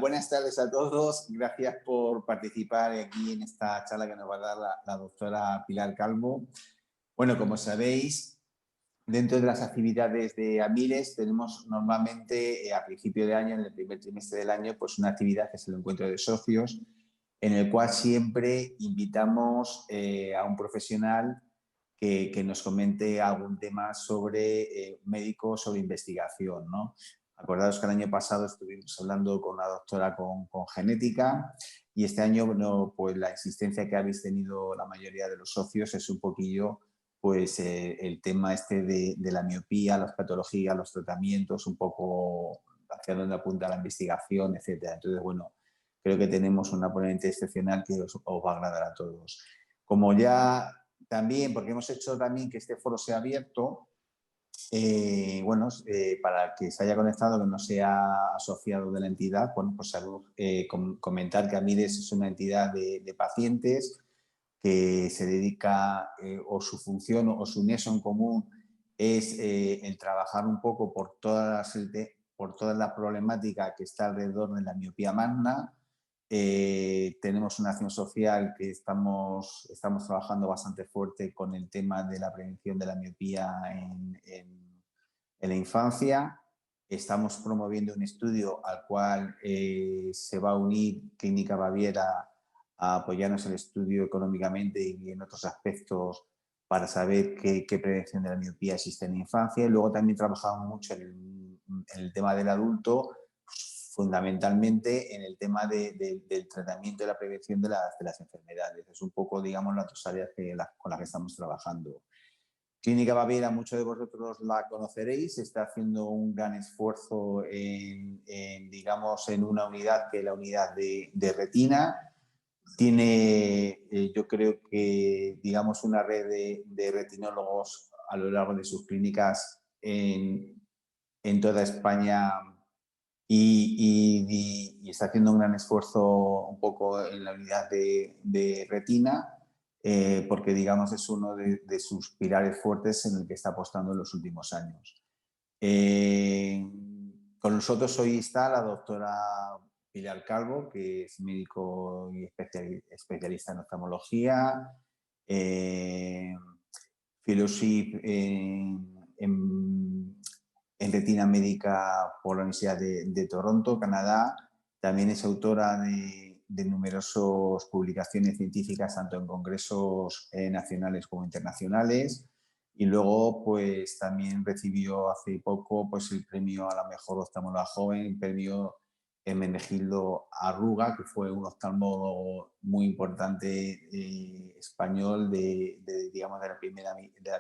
Buenas tardes a todos. Gracias por participar aquí en esta charla que nos va a dar la doctora Pilar Calvo. Bueno, como sabéis, dentro de las actividades de Amiles tenemos normalmente a principio de año, en el primer trimestre del año, pues una actividad que es el encuentro de socios, en el cual siempre invitamos a un profesional que nos comente algún tema sobre médico, sobre investigación, ¿no? Acordaos que el año pasado estuvimos hablando con una doctora con genética y este año, bueno, pues la existencia que habéis tenido la mayoría de los socios es un poquillo pues el tema este de la miopía, las patologías, los tratamientos, un poco hacia dónde apunta la investigación, etcétera. Entonces, bueno, creo que tenemos una ponente excepcional que os va a agradar a todos. Como ya también, porque hemos hecho también que este foro sea abierto, bueno, para que se haya conectado, que no sea asociado de la entidad, bueno, pues comentar que Amides es una entidad de pacientes que se dedica o su función o su nexo en común es el trabajar un poco por toda la problemática que está alrededor de la miopía magna. Tenemos una acción social que estamos trabajando bastante fuerte con el tema de la prevención de la miopía en la infancia. Estamos promoviendo un estudio al cual se va a unir Clínica Baviera a apoyarnos en el estudio económicamente y en otros aspectos para saber qué prevención de la miopía existe en la infancia. Y luego también trabajamos mucho en el tema del adulto, fundamentalmente en el tema del tratamiento y la prevención de las enfermedades. Es un poco, digamos, las dos áreas con las que estamos trabajando. Clínica Baviera, muchos de vosotros la conoceréis, está haciendo un gran esfuerzo digamos, en una unidad que es la unidad de retina. Tiene, yo creo que, digamos, una red de retinólogos a lo largo de sus clínicas en toda España y está haciendo un gran esfuerzo un poco en la unidad de retina, porque, digamos, es uno de sus pilares fuertes en el que está apostando en los últimos años. Con nosotros hoy está la doctora Pilar Calvo, que es médico y especialista en oftalmología, eh, fellowship en retina médica por la Universidad de Toronto, Canadá. También es autora de numerosas publicaciones científicas, tanto en congresos nacionales como internacionales. Y luego, pues también recibió hace poco pues, el premio a la mejor oftalmóloga joven, el premio Hermenegildo Arruga, que fue un oftalmólogo muy importante español digamos, de la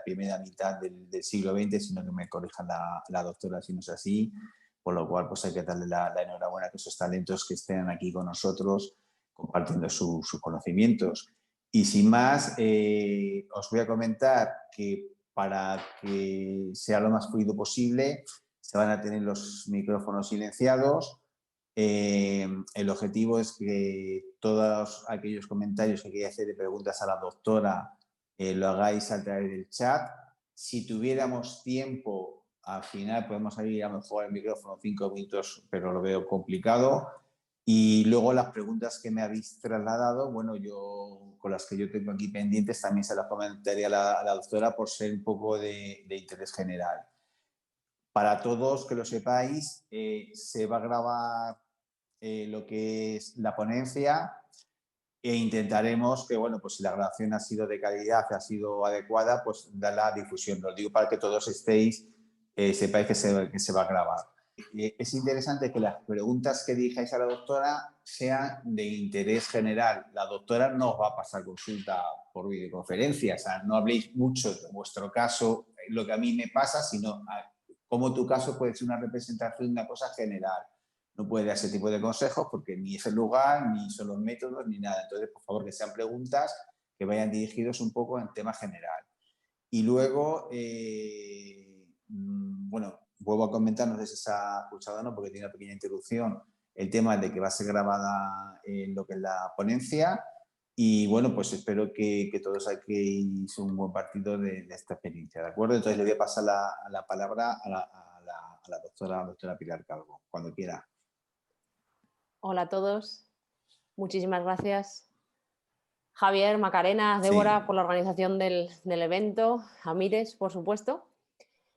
primera mitad del siglo XX, sino que me corrija la doctora si no es así, por lo cual pues hay que darle la enhorabuena a esos talentos que estén aquí con nosotros compartiendo sus conocimientos. Y sin más, os voy a comentar que para que sea lo más fluido posible, se van a tener los micrófonos silenciados. El objetivo es que todos aquellos comentarios que queráis hacer de preguntas a la doctora lo hagáis a través del chat. Si tuviéramos tiempo, al final podemos abrir a lo mejor el micrófono 5 minutos, pero lo veo complicado. Y luego las preguntas que me habéis trasladado, bueno, yo con las que yo tengo aquí pendientes también se las comentaría a la doctora por ser un poco de interés general. Para todos, que lo sepáis, se va a grabar lo que es la ponencia e intentaremos que, bueno, pues si la grabación ha sido de calidad, ha sido adecuada, pues dar la difusión. Lo digo para que todos sepáis que se va a grabar. Es interesante que las preguntas que dijáis a la doctora sean de interés general. La doctora no os va a pasar consulta por videoconferencia, o sea, no habléis mucho de vuestro caso, lo que a mí me pasa, sino cómo tu caso puede ser una representación de una cosa general. No puede dar ese tipo de consejos porque ni es el lugar, ni son los métodos, ni nada. Entonces, por favor, que sean preguntas que vayan dirigidos un poco en tema general. Y luego, bueno, vuelvo a comentar, no sé si se ha escuchado o no, porque tiene una pequeña interrupción, el tema de que va a ser grabada en lo que es la ponencia. Y bueno, pues espero que todos saquéis un buen partido de esta experiencia, ¿de acuerdo? Entonces le voy a pasar la palabra a la doctora Pilar Calvo, cuando quiera. Hola a todos, muchísimas gracias. Javier, Macarena, Débora, por Sí, la organización del evento, a Mires, por supuesto.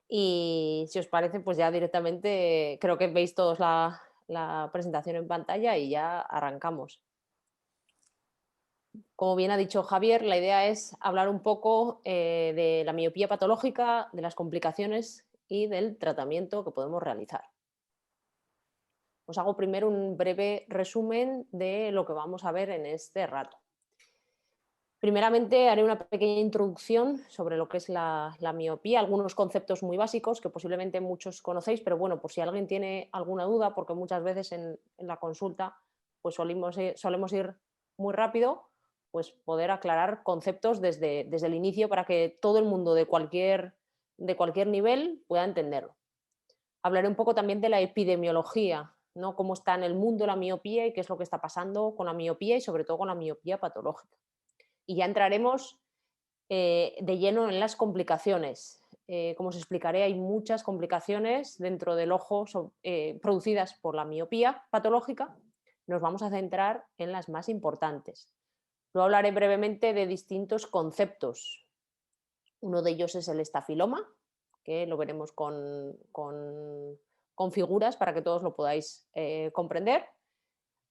Y si os parece, pues ya directamente creo que veis todos la presentación en pantalla y ya arrancamos. Como bien ha dicho Javier, la idea es hablar un poco de la miopía patológica, de las complicaciones y del tratamiento que podemos realizar. Os hago primero un breve resumen de lo que vamos a ver en este rato. Primeramente, haré una pequeña introducción sobre lo que es la miopía, algunos conceptos muy básicos que posiblemente muchos conocéis, pero bueno, por si alguien tiene alguna duda, porque muchas veces en la consulta pues solemos ir muy rápido, pues poder aclarar conceptos desde el inicio para que todo el mundo de cualquier nivel pueda entenderlo. Hablaré un poco también de la epidemiología, ¿no? Cómo está en el mundo la miopía y qué es lo que está pasando con la miopía y sobre todo con la miopía patológica. Y ya entraremos de lleno en las complicaciones. Como os explicaré, hay muchas complicaciones dentro del ojo producidas por la miopía patológica. Nos vamos a centrar en las más importantes. Luego hablaré brevemente de distintos conceptos. Uno de ellos es el estafiloma, que lo veremos con figuras para que todos lo podáis comprender.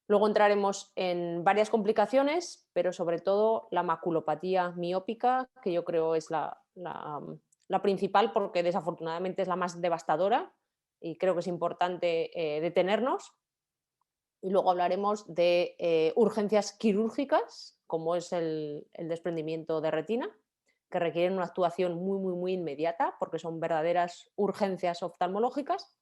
Luego entraremos en varias complicaciones, pero sobre todo la maculopatía miópica, que yo creo es la principal porque desafortunadamente es la más devastadora y creo que es importante detenernos. Y luego hablaremos de urgencias quirúrgicas, como es el desprendimiento de retina, que requieren una actuación muy, muy, muy inmediata porque son verdaderas urgencias oftalmológicas.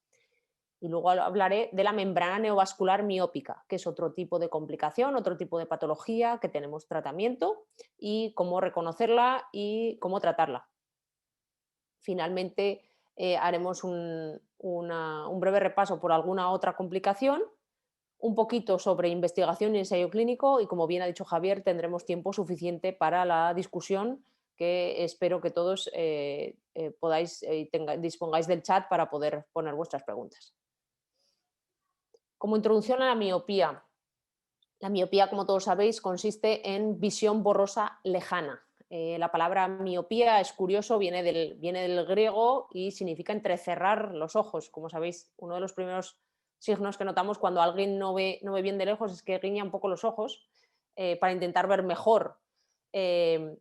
Y luego hablaré de la membrana neovascular miópica, que es otro tipo de complicación, otro tipo de patología que tenemos tratamiento y cómo reconocerla y cómo tratarla. Finalmente, haremos un breve repaso por alguna otra complicación, un poquito sobre investigación y ensayo clínico y, como bien ha dicho Javier, tendremos tiempo suficiente para la discusión que espero que todos podáis dispongáis del chat para poder poner vuestras preguntas. Como introducción a la miopía, como todos sabéis, consiste en visión borrosa lejana. La palabra miopía es curioso, viene del griego y significa entrecerrar los ojos. Como sabéis, uno de los primeros signos que notamos cuando alguien no ve bien de lejos es que guiña un poco los ojos para intentar ver mejor. Eh,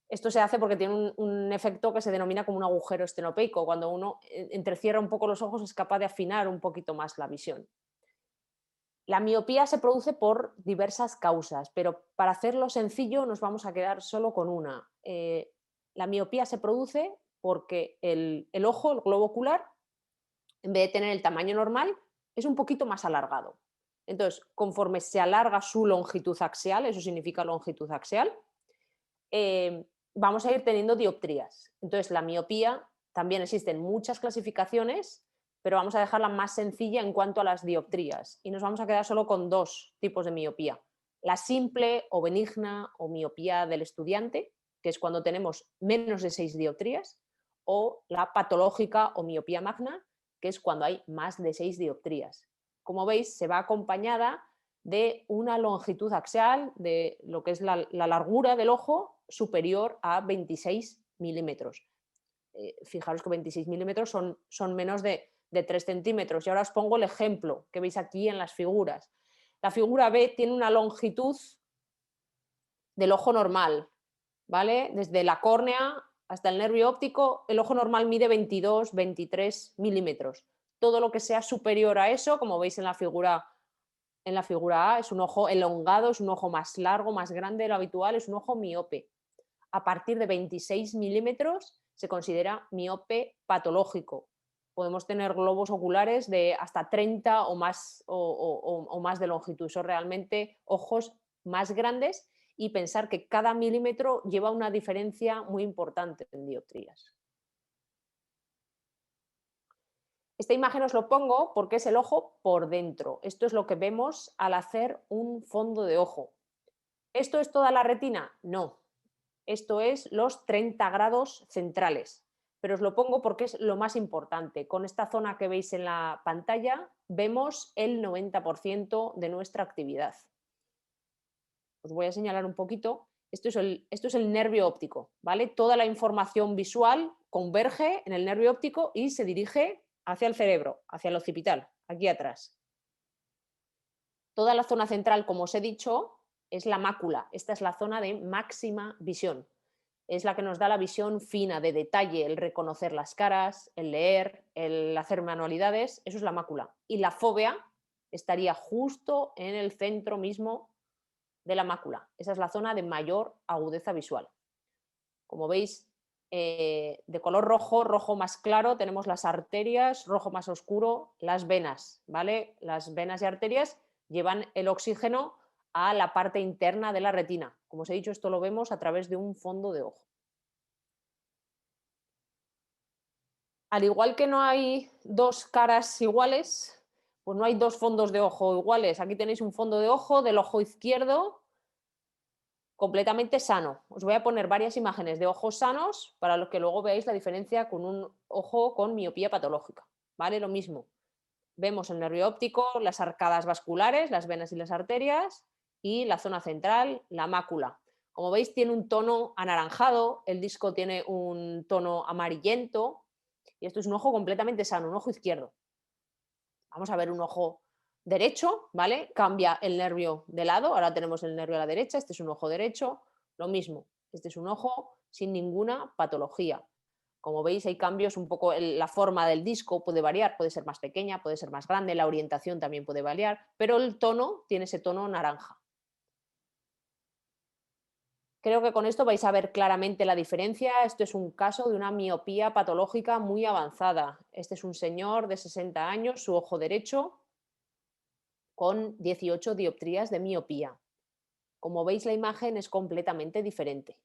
Esto se hace porque tiene un efecto que se denomina como un agujero estenopeico. Cuando uno entrecierra un poco los ojos es capaz de afinar un poquito más la visión. La miopía se produce por diversas causas, pero para hacerlo sencillo nos vamos a quedar solo con una. La miopía se produce porque el ojo, el globo ocular, en vez de tener el tamaño normal, es un poquito más alargado. Entonces, conforme se alarga su longitud axial, eso significa longitud axial, vamos a ir teniendo dioptrías. Entonces, la miopía, también existen muchas clasificaciones, pero vamos a dejarla más sencilla en cuanto a las dioptrías y nos vamos a quedar solo con dos tipos de miopía. La simple o benigna o miopía del estudiante, que es cuando tenemos menos de 6 dioptrías, o la patológica o miopía magna, que es cuando hay más de 6 dioptrías. Como veis, se va acompañada de una longitud axial, de lo que es la largura del ojo superior a 26 milímetros. Fijaros que 26 milímetros son menos de 3 centímetros. Y ahora os pongo el ejemplo que veis aquí en las figuras. La figura B tiene una longitud del ojo normal, ¿vale? Desde la córnea hasta el nervio óptico, el ojo normal mide 22, 23 milímetros. Todo lo que sea superior a eso, como veis en la figura A, es un ojo elongado, es un ojo más largo, más grande de lo habitual, es un ojo miope. A partir de 26 milímetros se considera miope patológico. Podemos tener globos oculares de hasta 30 o más de longitud. Son realmente ojos más grandes y pensar que cada milímetro lleva una diferencia muy importante en dioptrías. Esta imagen os lo pongo porque es el ojo por dentro. Esto es lo que vemos al hacer un fondo de ojo. ¿Esto es toda la retina? No. Esto es los 30 grados centrales. pero os lo pongo porque es lo más importante. Con esta zona que veis en la pantalla vemos el 90% de nuestra actividad. Os voy a señalar un poquito. Esto es el nervio óptico, ¿vale? Toda la información visual converge en el nervio óptico y se dirige hacia el cerebro, hacia el occipital, aquí atrás. Toda la zona central, como os he dicho, es la mácula. Esta es la zona de máxima visión. Es la que nos da la visión fina, de detalle, el reconocer las caras, el leer, el hacer manualidades. Eso es la mácula. Y la fóvea estaría justo en el centro mismo de la mácula. Esa es la zona de mayor agudeza visual. Como veis, de color rojo, rojo más claro, tenemos las arterias, rojo más oscuro, las venas, ¿vale? Las venas y arterias llevan el oxígeno a la parte interna de la retina. Como os he dicho, esto lo vemos a través de un fondo de ojo. Al igual que no hay dos caras iguales, pues no hay dos fondos de ojo iguales. Aquí tenéis un fondo de ojo del ojo izquierdo completamente sano. Os voy a poner varias imágenes de ojos sanos para los que luego veáis la diferencia con un ojo con miopía patológica. ¿Vale? Lo mismo. Vemos el nervio óptico, las arcadas vasculares, las venas y las arterias y la zona central, la mácula. Como veis, tiene un tono anaranjado, el disco tiene un tono amarillento y esto es un ojo completamente sano, un ojo izquierdo. Vamos a ver un ojo derecho, ¿vale? Cambia el nervio de lado, ahora tenemos el nervio a la derecha, este es un ojo derecho, lo mismo, este es un ojo sin ninguna patología. Como veis, hay cambios un poco, la forma del disco puede variar, puede ser más pequeña, puede ser más grande, la orientación también puede variar, pero el tono tiene ese tono naranja. Creo que con esto vais a ver claramente la diferencia. Esto es un caso de una miopía patológica muy avanzada. Este es un señor de 60 años, su ojo derecho, con 18 dioptrías de miopía. Como veis, la imagen es completamente diferente.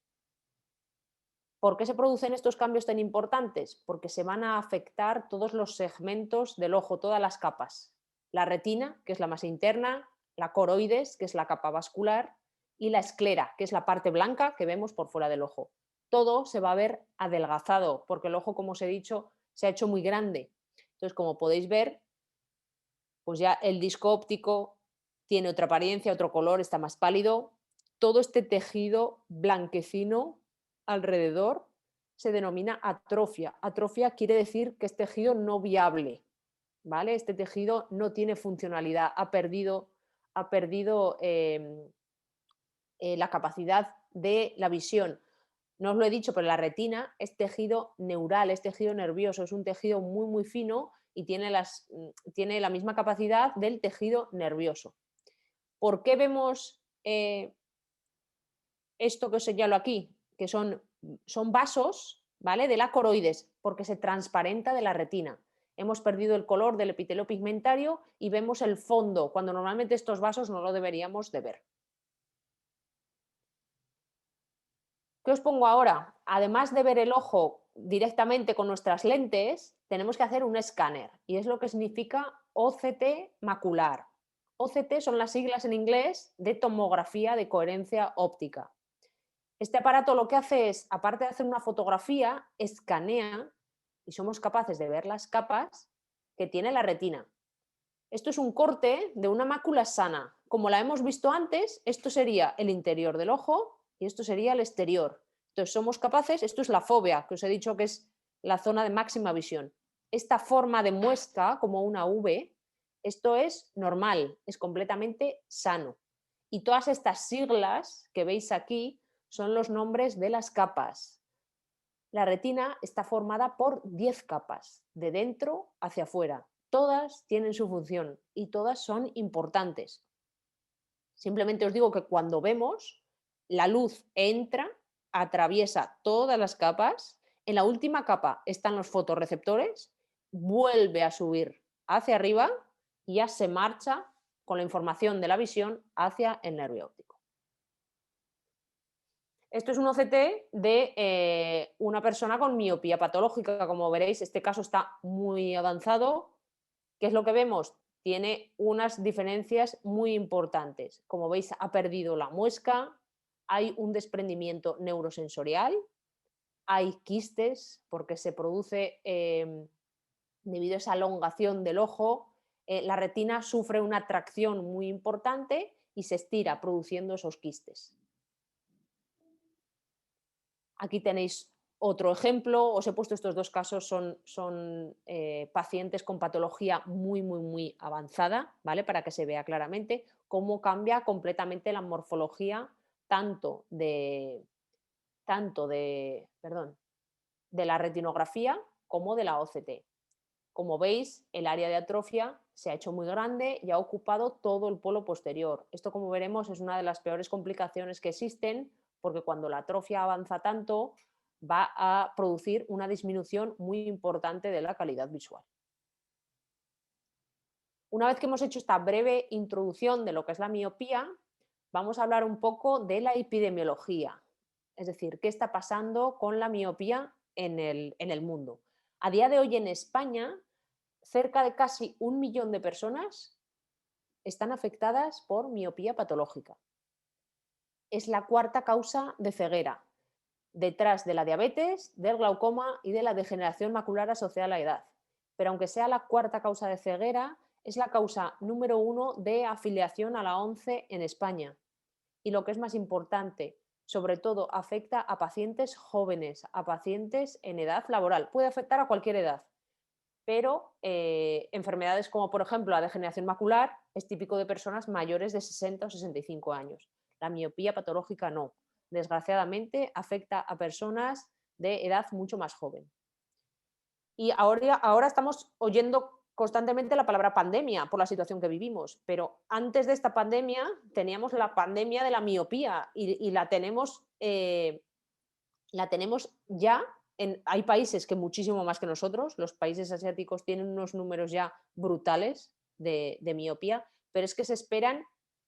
¿Por qué se producen estos cambios tan importantes? Porque se van a afectar todos los segmentos del ojo, todas las capas. La retina, que es la más interna, la coroides, que es la capa vascular, y la esclera, que es la parte blanca que vemos por fuera del ojo. Todo se va a ver adelgazado, porque el ojo, como os he dicho, se ha hecho muy grande. Entonces, como podéis ver, pues ya el disco óptico tiene otra apariencia, otro color, está más pálido. Todo este tejido blanquecino alrededor se denomina atrofia. Atrofia quiere decir que es tejido no viable, ¿vale? Este tejido no tiene funcionalidad, ha perdido la capacidad de la visión. No os lo he dicho, pero la retina es tejido neural, es tejido nervioso, es un tejido muy, muy fino y tiene la misma capacidad del tejido nervioso. ¿Por qué vemos esto que os señalo aquí? Que son vasos, ¿vale? De la coroides, porque se transparenta de la retina. Hemos perdido el color del epitelio pigmentario y vemos el fondo, cuando normalmente estos vasos no lo deberíamos de ver. ¿Qué os pongo ahora? Además de ver el ojo directamente con nuestras lentes, tenemos que hacer un escáner y es lo que significa OCT macular. OCT son las siglas en inglés de tomografía de coherencia óptica. Este aparato lo que hace es, aparte de hacer una fotografía, escanea y somos capaces de ver las capas que tiene la retina. Esto es un corte de una mácula sana. Como la hemos visto antes, esto sería el interior del ojo y esto sería el exterior. Entonces somos capaces, esto es la fóvea, que os he dicho que es la zona de máxima visión. Esta forma de muesca, como una V, esto es normal, es completamente sano. Y todas estas siglas que veis aquí son los nombres de las capas. La retina está formada por 10 capas, de dentro hacia afuera. Todas tienen su función y todas son importantes. Simplemente os digo que cuando vemos, la luz entra, atraviesa todas las capas, en la última capa están los fotorreceptores, vuelve a subir hacia arriba y ya se marcha con la información de la visión hacia el nervio óptico. Esto es un OCT de una persona con miopía patológica. Como veréis, este caso está muy avanzado. ¿Qué es lo que vemos? Tiene unas diferencias muy importantes. Como veis, ha perdido la muesca, hay un desprendimiento neurosensorial, hay quistes porque se produce debido a esa elongación del ojo, la retina sufre una tracción muy importante y se estira produciendo esos quistes. Aquí tenéis otro ejemplo, os he puesto estos dos casos, son pacientes con patología muy, muy, muy avanzada, ¿vale? Para que se vea claramente cómo cambia completamente la morfología tanto perdón, de la retinografía como de la OCT. Como veis, el área de atrofia se ha hecho muy grande y ha ocupado todo el polo posterior. Esto, como veremos, es una de las peores complicaciones que existen, porque cuando la atrofia avanza tanto, va a producir una disminución muy importante de la calidad visual. Una vez que hemos hecho esta breve introducción de lo que es la miopía, vamos a hablar un poco de la epidemiología, es decir, qué está pasando con la miopía en el mundo. A día de hoy en España, cerca de casi 1 millón de personas están afectadas por miopía patológica. Es la cuarta causa de ceguera, detrás de la diabetes, del glaucoma y de la degeneración macular asociada a la edad. Pero aunque sea la cuarta causa de ceguera, es la causa número 1 de afiliación a la ONCE en España. Y lo que es más importante, sobre todo afecta a pacientes jóvenes, a pacientes en edad laboral. Puede afectar a cualquier edad, pero enfermedades como por ejemplo la degeneración macular es típico de personas mayores de 60 o 65 años. La miopía patológica no. Desgraciadamente afecta a personas de edad mucho más joven. Y ahora estamos oyendo constantemente la palabra pandemia por la situación que vivimos, pero antes de esta pandemia teníamos la pandemia de la miopía y la tenemos ya. Hay países que muchísimo más que nosotros, los países asiáticos tienen unos números ya brutales de miopía, pero es que se esperan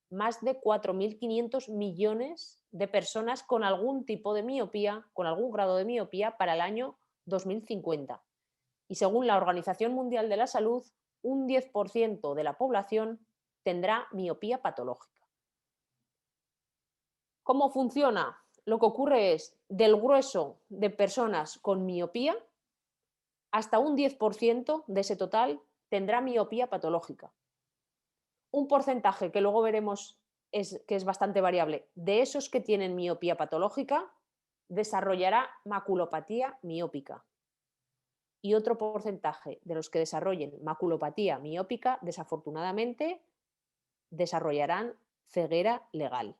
más de 4.500 millones de personas con algún tipo de miopía, con algún grado de miopía para el año 2050. Y según la Organización Mundial de la Salud, un 10% de la población tendrá miopía patológica. ¿Cómo funciona? Lo que ocurre es, del grueso de personas con miopía, hasta un 10% de ese total tendrá miopía patológica. Un porcentaje que luego veremos que es bastante variable, de esos que tienen miopía patológica, desarrollará maculopatía miópica. Y otro porcentaje de los que desarrollen maculopatía miópica, desafortunadamente, desarrollarán ceguera legal.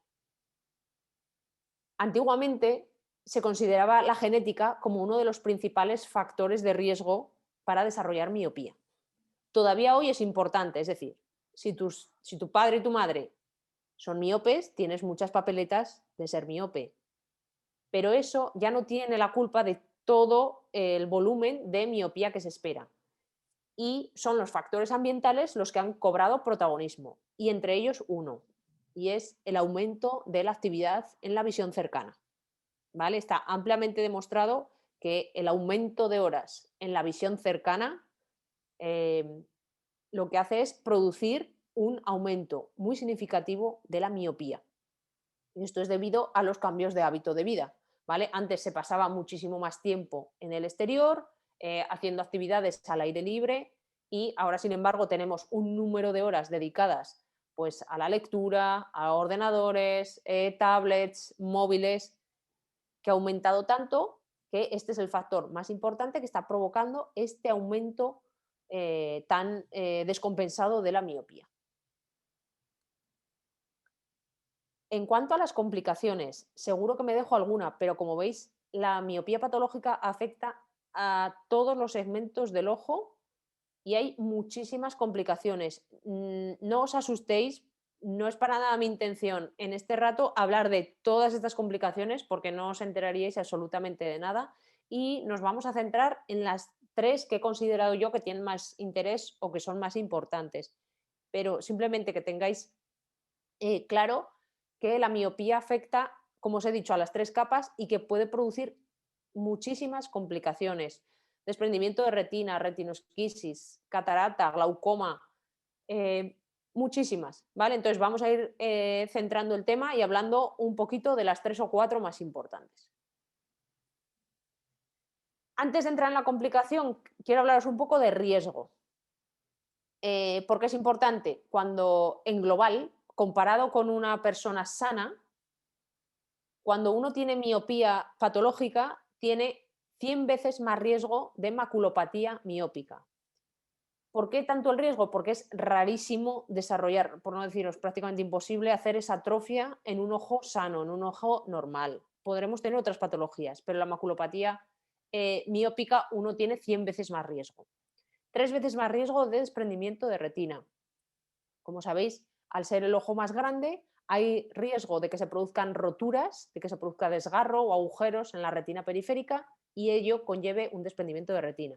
Antiguamente se consideraba la genética como uno de los principales factores de riesgo para desarrollar miopía. Todavía hoy es importante, es decir, si tu padre y tu madre son miopes, tienes muchas papeletas de ser miope. Pero eso ya no tiene la culpa de todo el volumen de miopía que se espera. Y son los factores ambientales los que han cobrado protagonismo, y entre ellos uno, y es el aumento de la actividad en la visión cercana. ¿Vale? Está ampliamente demostrado que el aumento de horas en la visión cercana lo que hace es producir un aumento muy significativo de la miopía. Y esto es debido a los cambios de hábito de vida. ¿Vale? Antes se pasaba muchísimo más tiempo en el exterior, haciendo actividades al aire libre, y ahora, sin embargo, tenemos un número de horas dedicadas pues, a la lectura, a ordenadores, tablets, móviles, que ha aumentado tanto que este es el factor más importante que está provocando este aumento tan descompensado de la miopía. En cuanto a las complicaciones, seguro que me dejo alguna, pero como veis, la miopía patológica afecta a todos los segmentos del ojo y hay muchísimas complicaciones. No os asustéis, no es para nada mi intención en este rato hablar de todas estas complicaciones porque no os enteraríais absolutamente de nada, y nos vamos a centrar en las 3 que he considerado yo que tienen más interés o que son más importantes. Pero simplemente que tengáis claro que la miopía afecta, como os he dicho, a las 3 capas y que puede producir muchísimas complicaciones. Desprendimiento de retina, retinosquisis, catarata, glaucoma, muchísimas, ¿vale? Entonces vamos a ir centrando el tema y hablando un poquito de las 3 o 4 más importantes. Antes de entrar en la complicación, quiero hablaros un poco de riesgo. Porque es importante cuando en global, comparado con una persona sana, cuando uno tiene miopía patológica, tiene 100 veces más riesgo de maculopatía miópica. ¿Por qué tanto el riesgo? Porque es rarísimo desarrollar, por no deciros prácticamente imposible, hacer esa atrofia en un ojo sano, en un ojo normal. Podremos tener otras patologías, pero la maculopatía miópica uno tiene 100 veces más riesgo. 3 veces más riesgo de desprendimiento de retina. Como sabéis, al ser el ojo más grande, hay riesgo de que se produzcan roturas, de que se produzca desgarro o agujeros en la retina periférica y ello conlleve un desprendimiento de retina.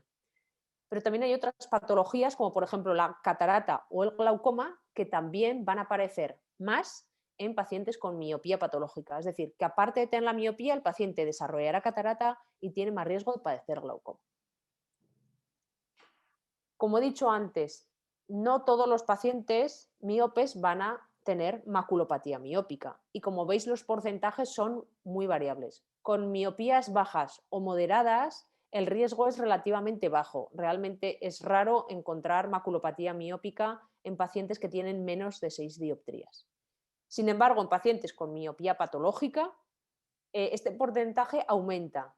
Pero también hay otras patologías, como por ejemplo la catarata o el glaucoma, que también van a aparecer más en pacientes con miopía patológica. Es decir, que aparte de tener la miopía, el paciente desarrollará catarata y tiene más riesgo de padecer glaucoma. Como he dicho antes, no todos los pacientes miopes van a tener maculopatía miópica y como veis los porcentajes son muy variables. Con miopías bajas o moderadas el riesgo es relativamente bajo. Realmente es raro encontrar maculopatía miópica en pacientes que tienen menos de 6 dioptrías. Sin embargo, en pacientes con miopía patológica, este porcentaje aumenta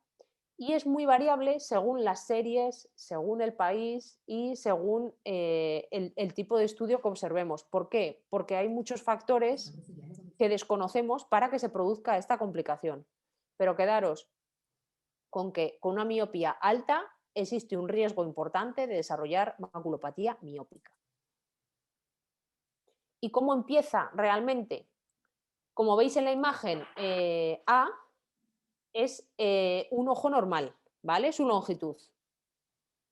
y es muy variable según las series, según el país y según el tipo de estudio que observemos. ¿Por qué? Porque hay muchos factores que desconocemos para que se produzca esta complicación. Pero quedaros con que con una miopía alta existe un riesgo importante de desarrollar maculopatía miópica. ¿Y cómo empieza realmente? Como veis en la imagen A, es un ojo normal, ¿vale? Su longitud.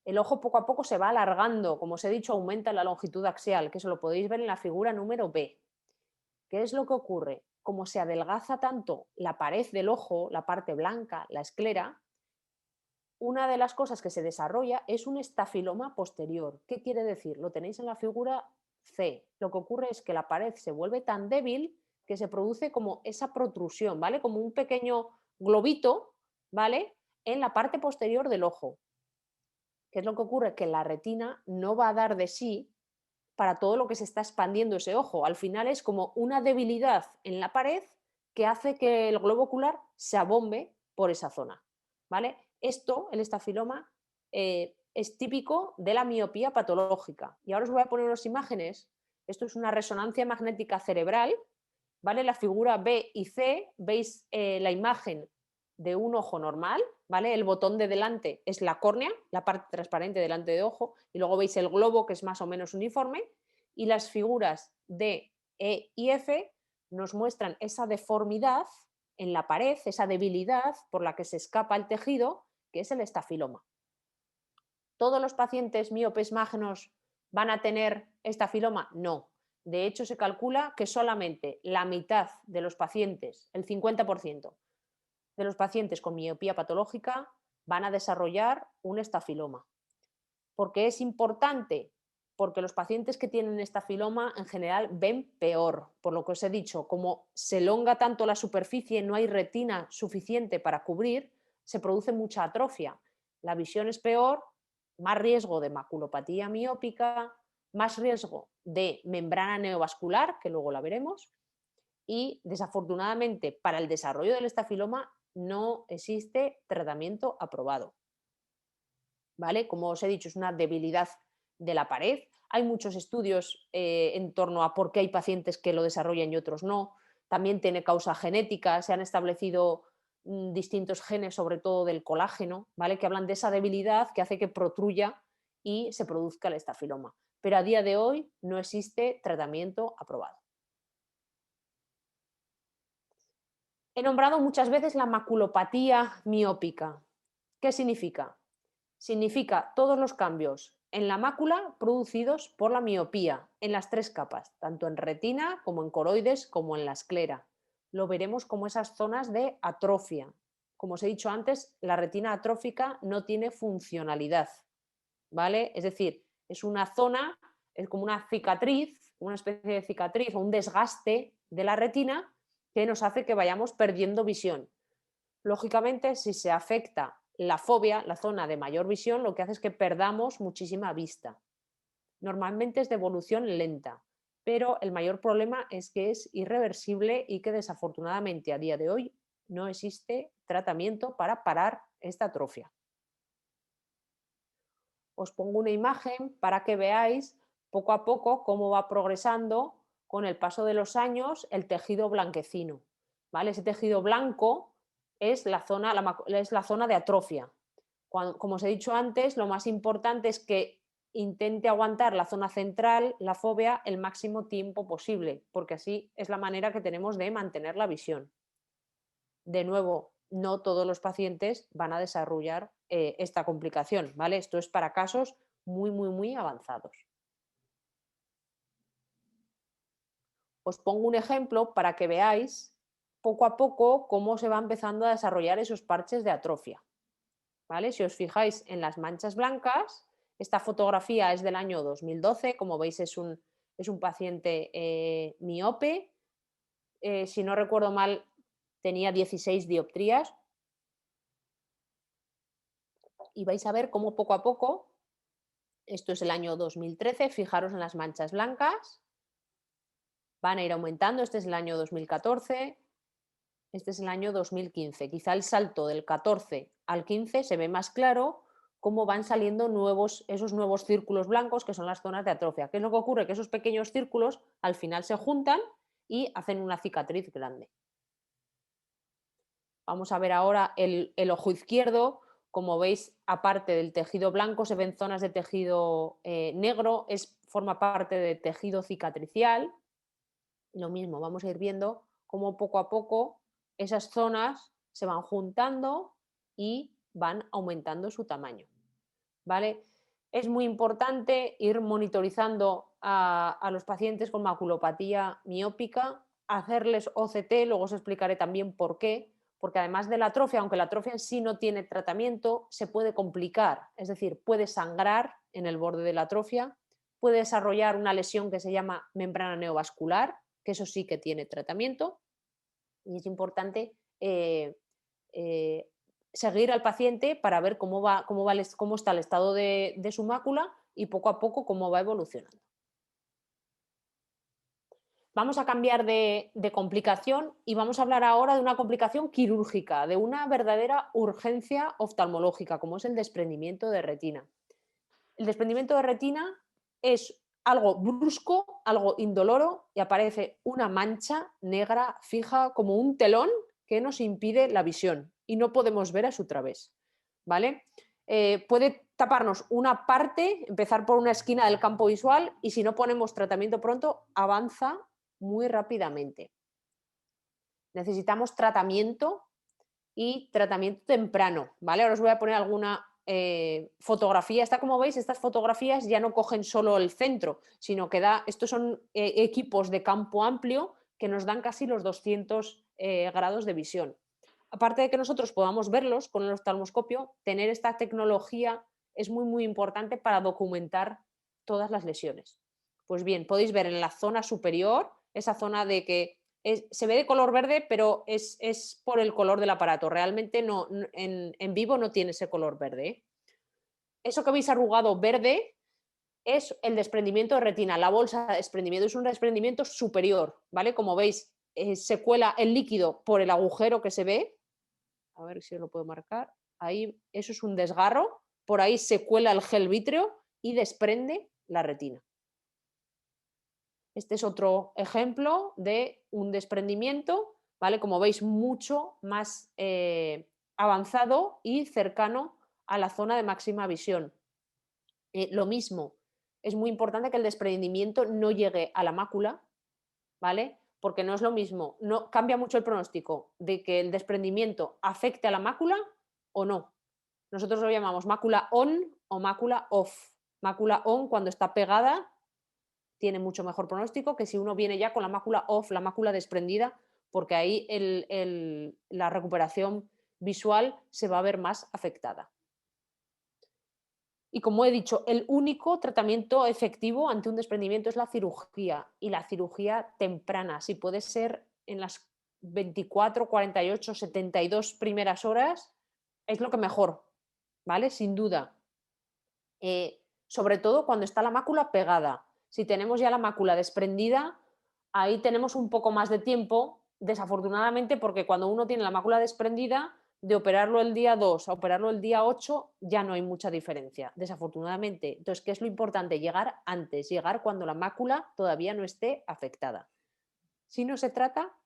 El ojo poco a poco se va alargando, como os he dicho, aumenta la longitud axial, que eso lo podéis ver en la figura número B. ¿Qué es lo que ocurre? Como se adelgaza tanto la pared del ojo, la parte blanca, la esclera, una de las cosas que se desarrolla es un estafiloma posterior. ¿Qué quiere decir? Lo tenéis en la figura C. Lo que ocurre es que la pared se vuelve tan débil que se produce como esa protrusión, ¿vale? Como un pequeño globito, ¿vale? En la parte posterior del ojo. ¿Qué es lo que ocurre? Que la retina no va a dar de sí para todo lo que se está expandiendo ese ojo. Al final es como una debilidad en la pared que hace que el globo ocular se abombe por esa zona, ¿vale? Esto, el estafiloma, es típico de la miopía patológica. Y ahora os voy a poner unas imágenes. Esto es una resonancia magnética cerebral, ¿vale? La figura B y C, veis la imagen de un ojo normal, ¿vale? El botón de delante es la córnea, la parte transparente delante de ojo, y luego veis el globo que es más o menos uniforme, y las figuras D, E y F nos muestran esa deformidad en la pared, esa debilidad por la que se escapa el tejido, que es el estafiloma. ¿Todos los pacientes miopes magnos van a tener estafiloma? No. De hecho, se calcula que solamente la mitad de los pacientes, el 50%, de los pacientes con miopía patológica van a desarrollar un estafiloma. ¿Por qué es importante? Porque los pacientes que tienen estafiloma en general ven peor, por lo que os he dicho, como se elonga tanto la superficie, no hay retina suficiente para cubrir, se produce mucha atrofia. La visión es peor, más riesgo de maculopatía miópica, más riesgo de membrana neovascular, que luego la veremos, y desafortunadamente para el desarrollo del estafiloma no existe tratamiento aprobado. ¿Vale? Como os he dicho, es una debilidad de la pared. Hay muchos estudios en torno a por qué hay pacientes que lo desarrollan y otros no. También tiene causa genética, se han establecido distintos genes, sobre todo del colágeno, ¿vale? Que hablan de esa debilidad que hace que protruya y se produzca el estafiloma. Pero a día de hoy no existe tratamiento aprobado. He nombrado muchas veces la maculopatía miópica. ¿Qué significa? Significa todos los cambios en la mácula producidos por la miopía en las 3 capas, tanto en retina como en coroides como en la esclera. Lo veremos como esas zonas de atrofia. Como os he dicho antes, la retina atrófica no tiene funcionalidad, ¿vale? Es decir, es una zona, es como una cicatriz, una especie de cicatriz o un desgaste de la retina que nos hace que vayamos perdiendo visión. Lógicamente, si se afecta la fobia, la zona de mayor visión, lo que hace es que perdamos muchísima vista. Normalmente es de evolución lenta, pero el mayor problema es que es irreversible y que desafortunadamente a día de hoy no existe tratamiento para parar esta atrofia. Os pongo una imagen para que veáis poco a poco cómo va progresando con el paso de los años el tejido blanquecino. ¿Vale? Ese tejido blanco es es la zona de atrofia. Como os he dicho antes, lo más importante es que intente aguantar la zona central, la fobia, el máximo tiempo posible, porque así es la manera que tenemos de mantener la visión. De nuevo, no todos los pacientes van a desarrollar esta complicación, ¿vale? Esto es para casos muy, muy, muy avanzados. Os pongo un ejemplo para que veáis poco a poco cómo se va empezando a desarrollar esos parches de atrofia, ¿vale? Si os fijáis en las manchas blancas, esta fotografía es del año 2012, como veis es un paciente miope, si no recuerdo mal tenía 16 dioptrías, y vais a ver cómo poco a poco, esto es el año 2013, fijaros en las manchas blancas, van a ir aumentando, este es el año 2014, este es el año 2015. Quizá el salto del 14 al 15 se ve más claro cómo van saliendo esos nuevos círculos blancos que son las zonas de atrofia. ¿Qué es lo que ocurre? Que esos pequeños círculos al final se juntan y hacen una cicatriz grande. Vamos a ver ahora el ojo izquierdo. Como veis, aparte del tejido blanco, se ven zonas de tejido negro, forma parte de tejido cicatricial. Lo mismo, vamos a ir viendo cómo poco a poco esas zonas se van juntando y van aumentando su tamaño. ¿Vale? Es muy importante ir monitorizando a los pacientes con maculopatía miópica, hacerles OCT, luego os explicaré también por qué, porque además de la atrofia, aunque la atrofia en sí no tiene tratamiento, se puede complicar, es decir, puede sangrar en el borde de la atrofia, puede desarrollar una lesión que se llama membrana neovascular, que eso sí que tiene tratamiento, y es importante eh, seguir al paciente para ver cómo está el estado de su mácula y poco a poco cómo va evolucionando. Vamos a cambiar de complicación y vamos a hablar ahora de una complicación quirúrgica, de una verdadera urgencia oftalmológica, como es el desprendimiento de retina. El desprendimiento de retina es algo brusco, algo indoloro y aparece una mancha negra fija como un telón que nos impide la visión y no podemos ver a su través. ¿Vale? Puede taparnos una parte, empezar por una esquina del campo visual y si no ponemos tratamiento pronto, avanza muy rápidamente. Necesitamos tratamiento y tratamiento temprano. ¿Vale? Ahora os voy a poner alguna fotografía. Como veis, estas fotografías ya no cogen solo el centro, sino que estos son equipos de campo amplio que nos dan casi los 200 grados de visión. Aparte de que nosotros podamos verlos con el oftalmoscopio, tener esta tecnología es muy, muy importante para documentar todas las lesiones. Pues bien, podéis ver en la zona superior, esa zona de que se ve de color verde, pero es por el color del aparato. Realmente en vivo no tiene ese color verde. Eso que veis arrugado verde es el desprendimiento de retina. La bolsa de desprendimiento es un desprendimiento superior, ¿vale? Como veis, se cuela el líquido por el agujero que se ve. A ver si lo puedo marcar. Ahí, eso es un desgarro. Por ahí se cuela el gel vítreo y desprende la retina. Este es otro ejemplo de un desprendimiento, ¿vale? Como veis, mucho más avanzado y cercano a la zona de máxima visión. Lo mismo, es muy importante que el desprendimiento no llegue a la mácula, ¿vale? Porque no es lo mismo, no cambia mucho el pronóstico de que el desprendimiento afecte a la mácula o no. Nosotros lo llamamos mácula on o mácula off. Mácula on cuando está pegada tiene mucho mejor pronóstico que si uno viene ya con la mácula off, la mácula desprendida, porque ahí la recuperación visual se va a ver más afectada. Y como he dicho, el único tratamiento efectivo ante un desprendimiento es la cirugía y la cirugía temprana. Si puede ser en las 24, 48, 72 primeras horas, es lo que mejor, ¿vale? Sin duda. Sobre todo cuando está la mácula pegada. Si tenemos ya la mácula desprendida, ahí tenemos un poco más de tiempo, desafortunadamente, porque cuando uno tiene la mácula desprendida, de operarlo el día 2 a operarlo el día 8 ya no hay mucha diferencia, desafortunadamente. Entonces, ¿qué es lo importante? Llegar antes, llegar cuando la mácula todavía no esté afectada. Si no se trata,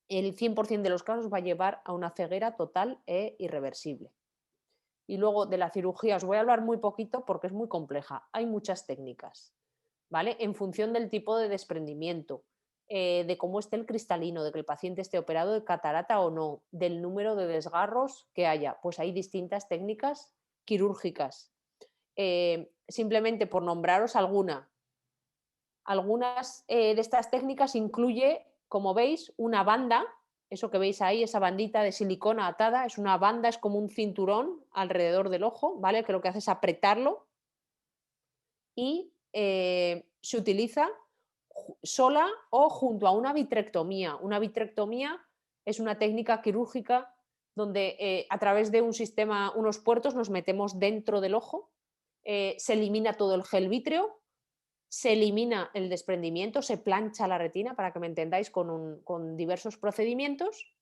el 100% de los casos va a llevar a una ceguera total e irreversible. Y luego de la cirugía os voy a hablar muy poquito porque es muy compleja. Hay muchas técnicas, ¿vale? En función del tipo de desprendimiento, de cómo esté el cristalino, de que el paciente esté operado de catarata o no, del número de desgarros que haya. Pues hay distintas técnicas quirúrgicas. Simplemente por nombraros algunas de estas técnicas incluye, como veis, una banda. Eso que veis ahí, esa bandita de silicona atada, es una banda, es como un cinturón alrededor del ojo, ¿vale? Que lo que hace es apretarlo y se utiliza sola o junto a una vitrectomía. Una vitrectomía es una técnica quirúrgica donde a través de un sistema, unos puertos, nos metemos dentro del ojo, se elimina todo el gel vítreo, se elimina el desprendimiento, se plancha la retina, para que me entendáis, con diversos procedimientos.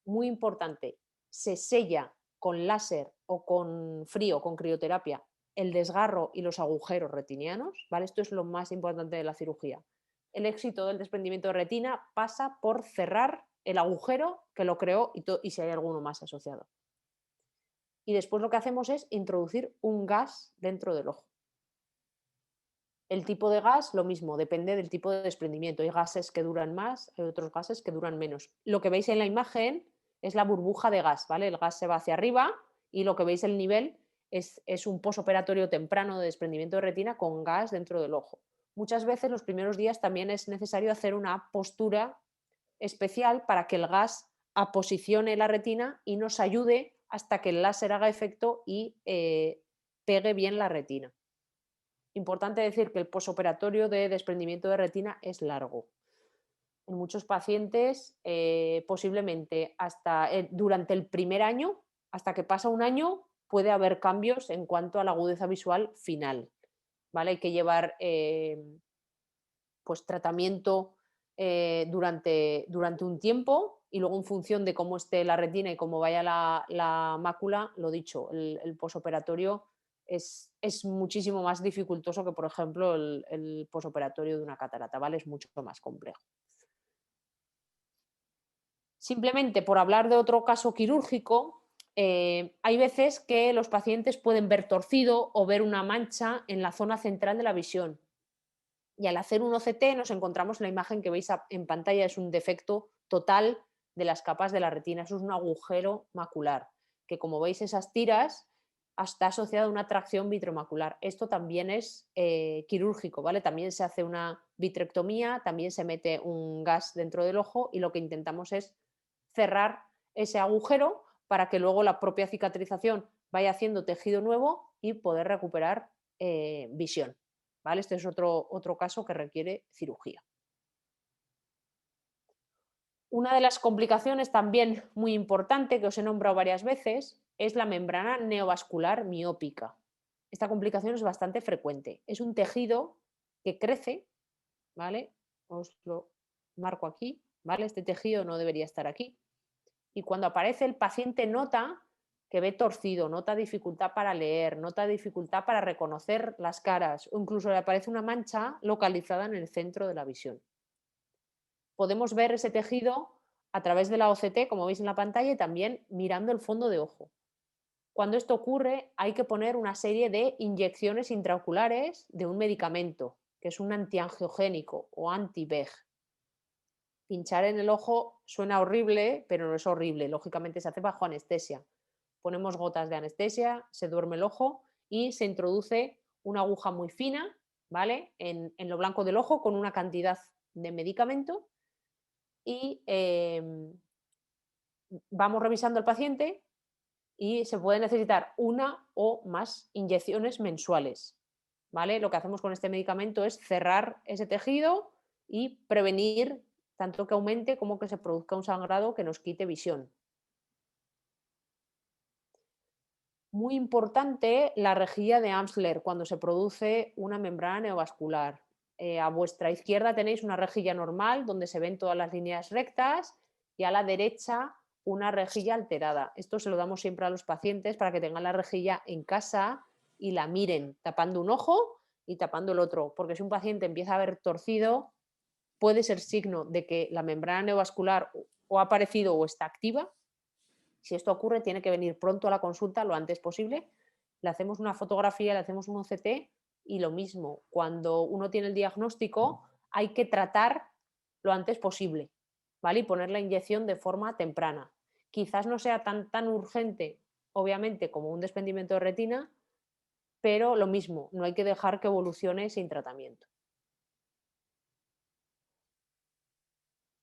Muy importante, se sella con láser o con frío, con crioterapia, el desgarro y los agujeros retinianos, ¿vale? Esto es lo más importante de la cirugía. El éxito del desprendimiento de retina pasa por cerrar el agujero que lo creó y si hay alguno más asociado. Y después lo que hacemos es introducir un gas dentro del ojo. El tipo de gas, lo mismo, depende del tipo de desprendimiento. Hay gases que duran más, hay otros gases que duran menos. Lo que veis en la imagen es la burbuja de gas, ¿vale? El gas se va hacia arriba y lo que veis el nivel es un posoperatorio temprano de desprendimiento de retina con gas dentro del ojo. Muchas veces los primeros días también es necesario hacer una postura especial para que el gas aposicione la retina y nos ayude hasta que el láser haga efecto y pegue bien la retina. Importante decir que el posoperatorio de desprendimiento de retina es largo. En muchos pacientes, posiblemente hasta durante el primer año, hasta que pasa un año, puede haber cambios en cuanto a la agudeza visual final. ¿Vale? Hay que llevar pues, tratamiento durante un tiempo y luego en función de cómo esté la retina y cómo vaya la mácula, lo dicho, el posoperatorio es muchísimo más dificultoso que, por ejemplo, el posoperatorio de una catarata, ¿vale? Es mucho más complejo. Simplemente por hablar de otro caso quirúrgico, hay veces que los pacientes pueden ver torcido o ver una mancha en la zona central de la visión. Y al hacer un OCT nos encontramos la imagen que veis en pantalla, es un defecto total de las capas de la retina, eso es un agujero macular, que como veis esas tiras está asociado a una tracción vitromacular. Esto también es quirúrgico, ¿vale? También se hace una vitrectomía, también se mete un gas dentro del ojo y lo que intentamos es cerrar ese agujero para que luego la propia cicatrización vaya haciendo tejido nuevo y poder recuperar visión. ¿Vale? Este es otro caso que requiere cirugía. Una de las complicaciones también muy importante que os he nombrado varias veces es la membrana neovascular miópica. Esta complicación es bastante frecuente. Es un tejido que crece, ¿vale? Os lo marco aquí, ¿vale? Este tejido no debería estar aquí. Y cuando aparece el paciente nota que ve torcido, nota dificultad para leer, nota dificultad para reconocer las caras o incluso le aparece una mancha localizada en el centro de la visión. Podemos ver ese tejido a través de la OCT, como veis en la pantalla, y también mirando el fondo de ojo. Cuando esto ocurre, hay que poner una serie de inyecciones intraoculares de un medicamento, que es un antiangiogénico o anti-VEG. Pinchar en el ojo suena horrible, pero no es horrible. Lógicamente se hace bajo anestesia. Ponemos gotas de anestesia, se duerme el ojo y se introduce una aguja muy fina, ¿vale? En lo blanco del ojo con una cantidad de medicamento y vamos revisando al paciente y se puede necesitar una o más inyecciones mensuales, ¿vale? Lo que hacemos con este medicamento es cerrar ese tejido y prevenir tanto que aumente como que se produzca un sangrado que nos quite visión. Muy importante la rejilla de Amsler cuando se produce una membrana neovascular. A vuestra izquierda tenéis una rejilla normal donde se ven todas las líneas rectas y a la derecha una rejilla alterada. Esto se lo damos siempre a los pacientes para que tengan la rejilla en casa y la miren tapando un ojo y tapando el otro, porque si un paciente empieza a ver torcido, puede ser signo de que la membrana neovascular o ha aparecido o está activa. Si esto ocurre, tiene que venir pronto a la consulta lo antes posible. Le hacemos una fotografía, le hacemos un OCT y lo mismo, cuando uno tiene el diagnóstico, hay que tratar lo antes posible, ¿vale? Y poner la inyección de forma temprana. Quizás no sea tan urgente, obviamente, como un desprendimiento de retina, pero lo mismo, no hay que dejar que evolucione sin tratamiento.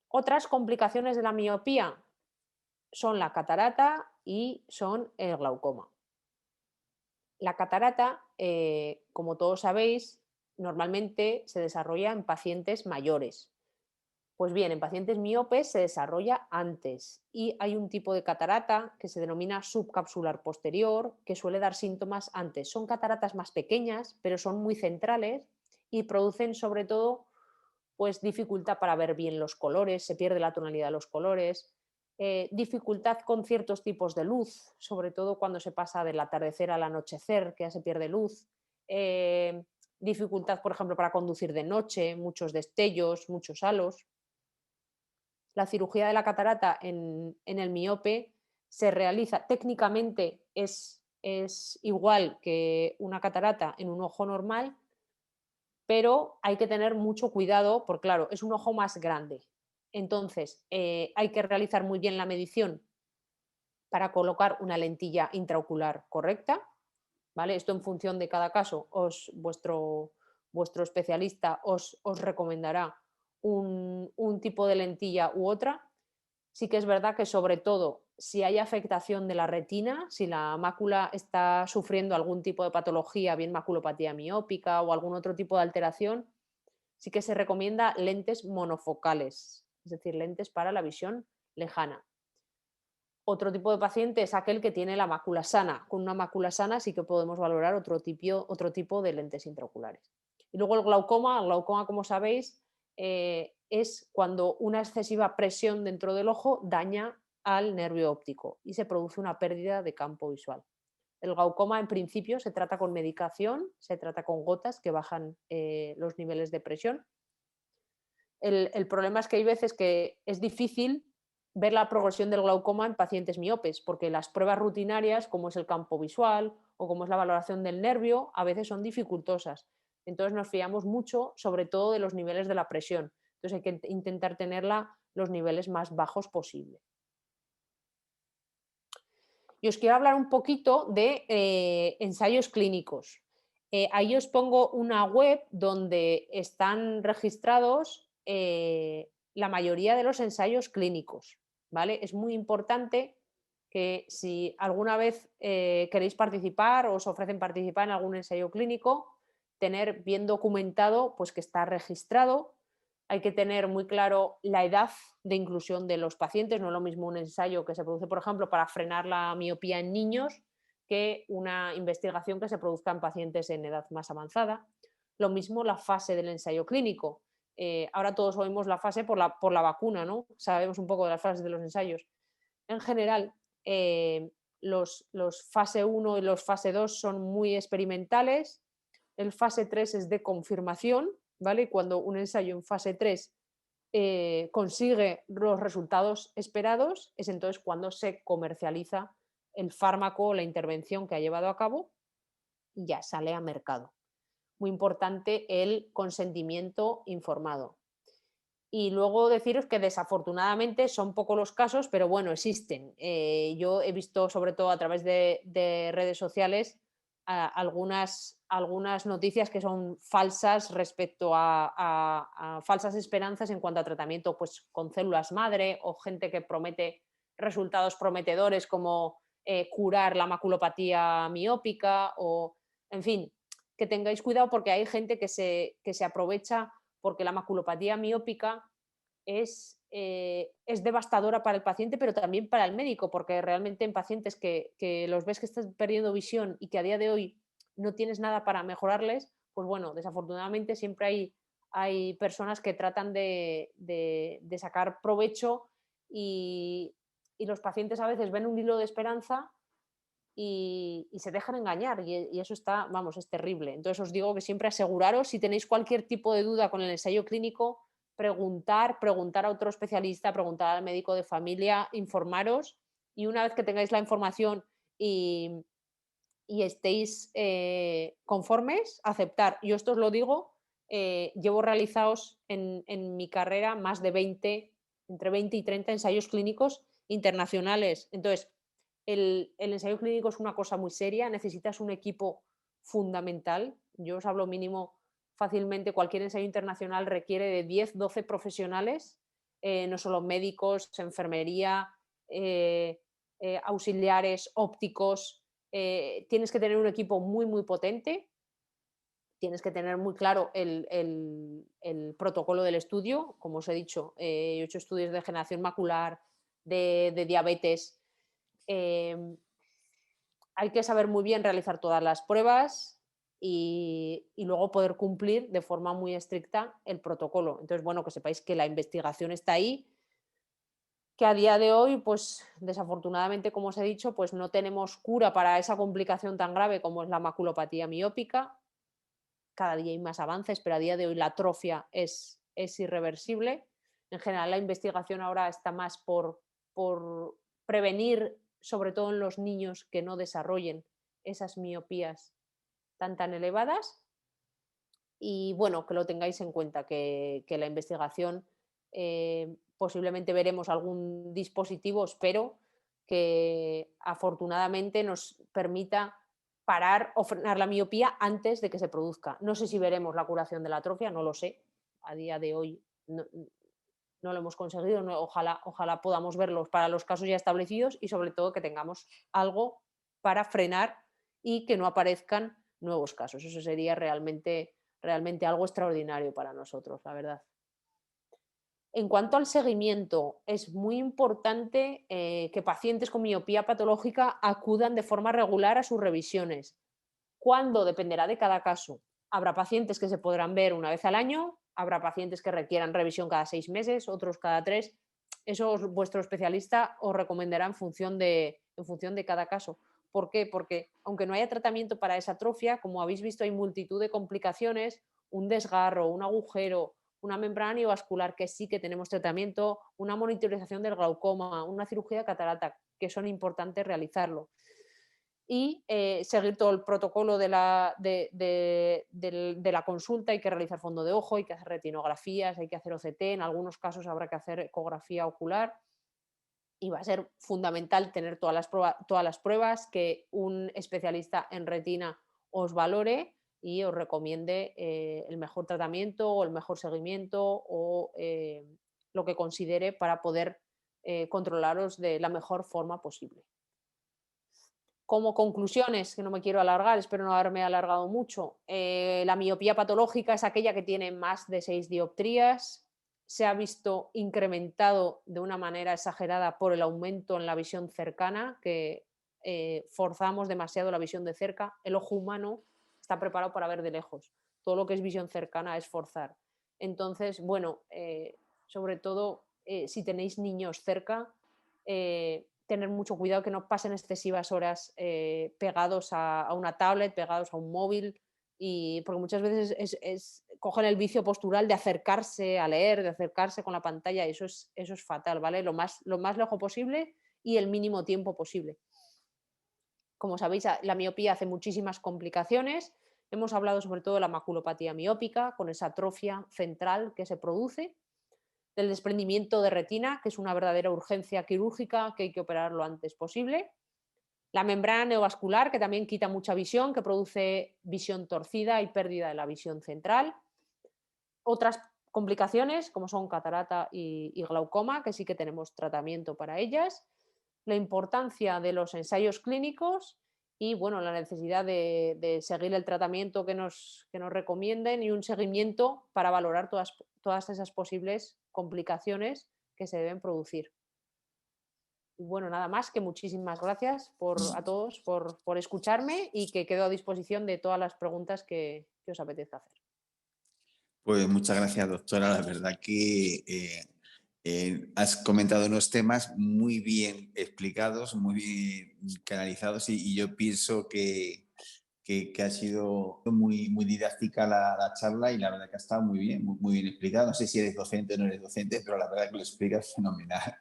Otras complicaciones de la miopía son la catarata y son el glaucoma. La catarata, como todos sabéis, normalmente se desarrolla en pacientes mayores. Pues bien, en pacientes miopes se desarrolla antes y hay un tipo de catarata que se denomina subcapsular posterior que suele dar síntomas antes. Son cataratas más pequeñas, pero son muy centrales y producen sobre todo pues dificultad para ver bien los colores, se pierde la tonalidad de los colores, dificultad con ciertos tipos de luz, sobre todo cuando se pasa del atardecer al anochecer, que ya se pierde luz, eh, dificultad, por ejemplo, para conducir de noche, muchos destellos, muchos halos. La cirugía de la catarata en el miope se realiza, técnicamente es igual que una catarata en un ojo normal, pero hay que tener mucho cuidado porque, claro, es un ojo más grande. Entonces, hay que realizar muy bien la medición para colocar una lentilla intraocular correcta, ¿vale? Esto en función de cada caso, vuestro especialista os recomendará un tipo de lentilla u otra. Sí que es verdad que sobre todo si hay afectación de la retina, si la mácula está sufriendo algún tipo de patología, bien maculopatía miópica o algún otro tipo de alteración, sí que se recomienda lentes monofocales, es decir, lentes para la visión lejana. Otro tipo de paciente es aquel que tiene la mácula sana. Con una mácula sana sí que podemos valorar otro tipo de lentes intraoculares. Y luego el glaucoma, como sabéis, es cuando una excesiva presión dentro del ojo daña al nervio óptico y se produce una pérdida de campo visual. El glaucoma en principio se trata con medicación, se trata con gotas que bajan los niveles de presión. El problema es que hay veces que es difícil ver la progresión del glaucoma en pacientes miopes, porque las pruebas rutinarias, como es el campo visual o como es la valoración del nervio, a veces son dificultosas. Entonces nos fiamos mucho, sobre todo, de los niveles de la presión. Entonces hay que intentar tenerla los niveles más bajos posible. Y os quiero hablar un poquito de ensayos clínicos. Ahí os pongo una web donde están registrados la mayoría de los ensayos clínicos, ¿vale? Es muy importante que si alguna vez queréis participar o os ofrecen participar en algún ensayo clínico, tener bien documentado pues que está registrado. Hay que tener muy claro la edad de inclusión de los pacientes. No es lo mismo un ensayo que se produce, por ejemplo, para frenar la miopía en niños que una investigación que se produzca en pacientes en edad más avanzada. Lo mismo la fase del ensayo clínico. Ahora todos oímos la fase por la vacuna, ¿no? Sabemos un poco de las fases de los ensayos. En general, los fase 1 y los fase 2 son muy experimentales. El fase 3 es de confirmación, ¿vale? Cuando un ensayo en fase 3 consigue los resultados esperados, es entonces cuando se comercializa el fármaco o la intervención que ha llevado a cabo y ya sale a mercado. Muy importante el consentimiento informado. Y luego deciros que desafortunadamente son pocos los casos, pero bueno, existen. Yo he visto, sobre todo a través de redes sociales, algunas noticias que son falsas respecto a falsas esperanzas en cuanto a tratamiento pues, con células madre o gente que promete resultados prometedores como curar la maculopatía miópica o, en fin, que tengáis cuidado porque hay gente que se aprovecha porque la maculopatía miópica es es devastadora para el paciente, pero también para el médico, porque realmente en pacientes que los ves que están perdiendo visión y que a día de hoy no tienes nada para mejorarles, pues bueno, desafortunadamente siempre hay personas que tratan de sacar provecho y los pacientes a veces ven un hilo de esperanza y se dejan engañar y eso está, vamos, es terrible. Entonces os digo que siempre aseguraros, si tenéis cualquier tipo de duda con el ensayo clínico, preguntar a otro especialista, preguntar al médico de familia, informaros y una vez que tengáis la información y, y estéis conformes, aceptar. Yo esto os lo digo, llevo realizados en mi carrera más de 20, entre 20 y 30 ensayos clínicos internacionales. Entonces, el ensayo clínico es una cosa muy seria, necesitas un equipo fundamental. Yo os hablo mínimo fácilmente, cualquier ensayo internacional requiere de 10, 12 profesionales, no solo médicos, enfermería, auxiliares, ópticos, tienes que tener un equipo muy, muy potente, tienes que tener muy claro el protocolo del estudio. Como os he dicho, he hecho estudios de degeneración macular, de diabetes. Hay que saber muy bien realizar todas las pruebas y luego poder cumplir de forma muy estricta el protocolo. Entonces, bueno, que sepáis que la investigación está ahí, que a día de hoy, pues desafortunadamente, como os he dicho, pues no tenemos cura para esa complicación tan grave como es la maculopatía miópica. Cada día hay más avances, pero a día de hoy la atrofia es irreversible. En general, la investigación ahora está más por prevenir, sobre todo en los niños, que no desarrollen esas miopías tan elevadas. Y bueno, que lo tengáis en cuenta, que la investigación posiblemente veremos algún dispositivo, espero, que afortunadamente nos permita parar o frenar la miopía antes de que se produzca. No sé si veremos la curación de la atrofia, no lo sé. A día de hoy no lo hemos conseguido, ojalá podamos verlos para los casos ya establecidos y sobre todo que tengamos algo para frenar y que no aparezcan nuevos casos. Eso sería realmente algo extraordinario para nosotros, la verdad. En cuanto al seguimiento, es muy importante que pacientes con miopía patológica acudan de forma regular a sus revisiones. ¿Cuándo? Dependerá de cada caso. Habrá pacientes que se podrán ver una vez al año, habrá pacientes que requieran revisión cada 6 meses, otros cada 3. Eso vuestro especialista os recomendará en función de cada caso. ¿Por qué? Porque aunque no haya tratamiento para esa atrofia, como habéis visto, hay multitud de complicaciones, un desgarro, un agujero, una membrana neovascular que sí que tenemos tratamiento, una monitorización del glaucoma, una cirugía de catarata, que son importantes realizarlo y seguir todo el protocolo de la consulta. Hay que realizar fondo de ojo, hay que hacer retinografías, hay que hacer OCT, en algunos casos habrá que hacer ecografía ocular y va a ser fundamental tener todas las pruebas, que un especialista en retina os valore y os recomiende el mejor tratamiento o el mejor seguimiento o lo que considere para poder controlaros de la mejor forma posible. Como conclusiones, que no me quiero alargar, espero no haberme alargado mucho, la miopía patológica es aquella que tiene más de 6 dioptrías, se ha visto incrementado de una manera exagerada por el aumento en la visión cercana, que forzamos demasiado la visión de cerca. El ojo humano está preparado para ver de lejos. Todo lo que es visión cercana es forzar. Entonces, bueno, sobre todo si tenéis niños cerca, tener mucho cuidado que no pasen excesivas horas pegados a una tablet, pegados a un móvil, porque muchas veces cogen el vicio postural de acercarse a leer, de acercarse con la pantalla, y eso es fatal, ¿vale? Lo más lejos posible y el mínimo tiempo posible. Como sabéis, la miopía hace muchísimas complicaciones. Hemos hablado sobre todo de la maculopatía miópica, con esa atrofia central que se produce, del desprendimiento de retina, que es una verdadera urgencia quirúrgica que hay que operar lo antes posible. La membrana neovascular, que también quita mucha visión, que produce visión torcida y pérdida de la visión central. Otras complicaciones, como son catarata y glaucoma, que sí que tenemos tratamiento para ellas. La importancia de los ensayos clínicos y bueno, la necesidad de seguir el tratamiento que nos recomienden y un seguimiento para valorar todas esas posibles complicaciones que se deben producir. Y bueno, nada más, que muchísimas gracias a todos por escucharme, y que quedo a disposición de todas las preguntas que os apetezca hacer. Pues muchas gracias, doctora. La verdad que has comentado unos temas muy bien explicados, muy bien canalizados, y yo pienso que ha sido muy didáctica la charla, y la verdad que ha estado muy bien, muy bien explicado. No sé si eres docente o no eres docente, pero la verdad que lo explicas fenomenal.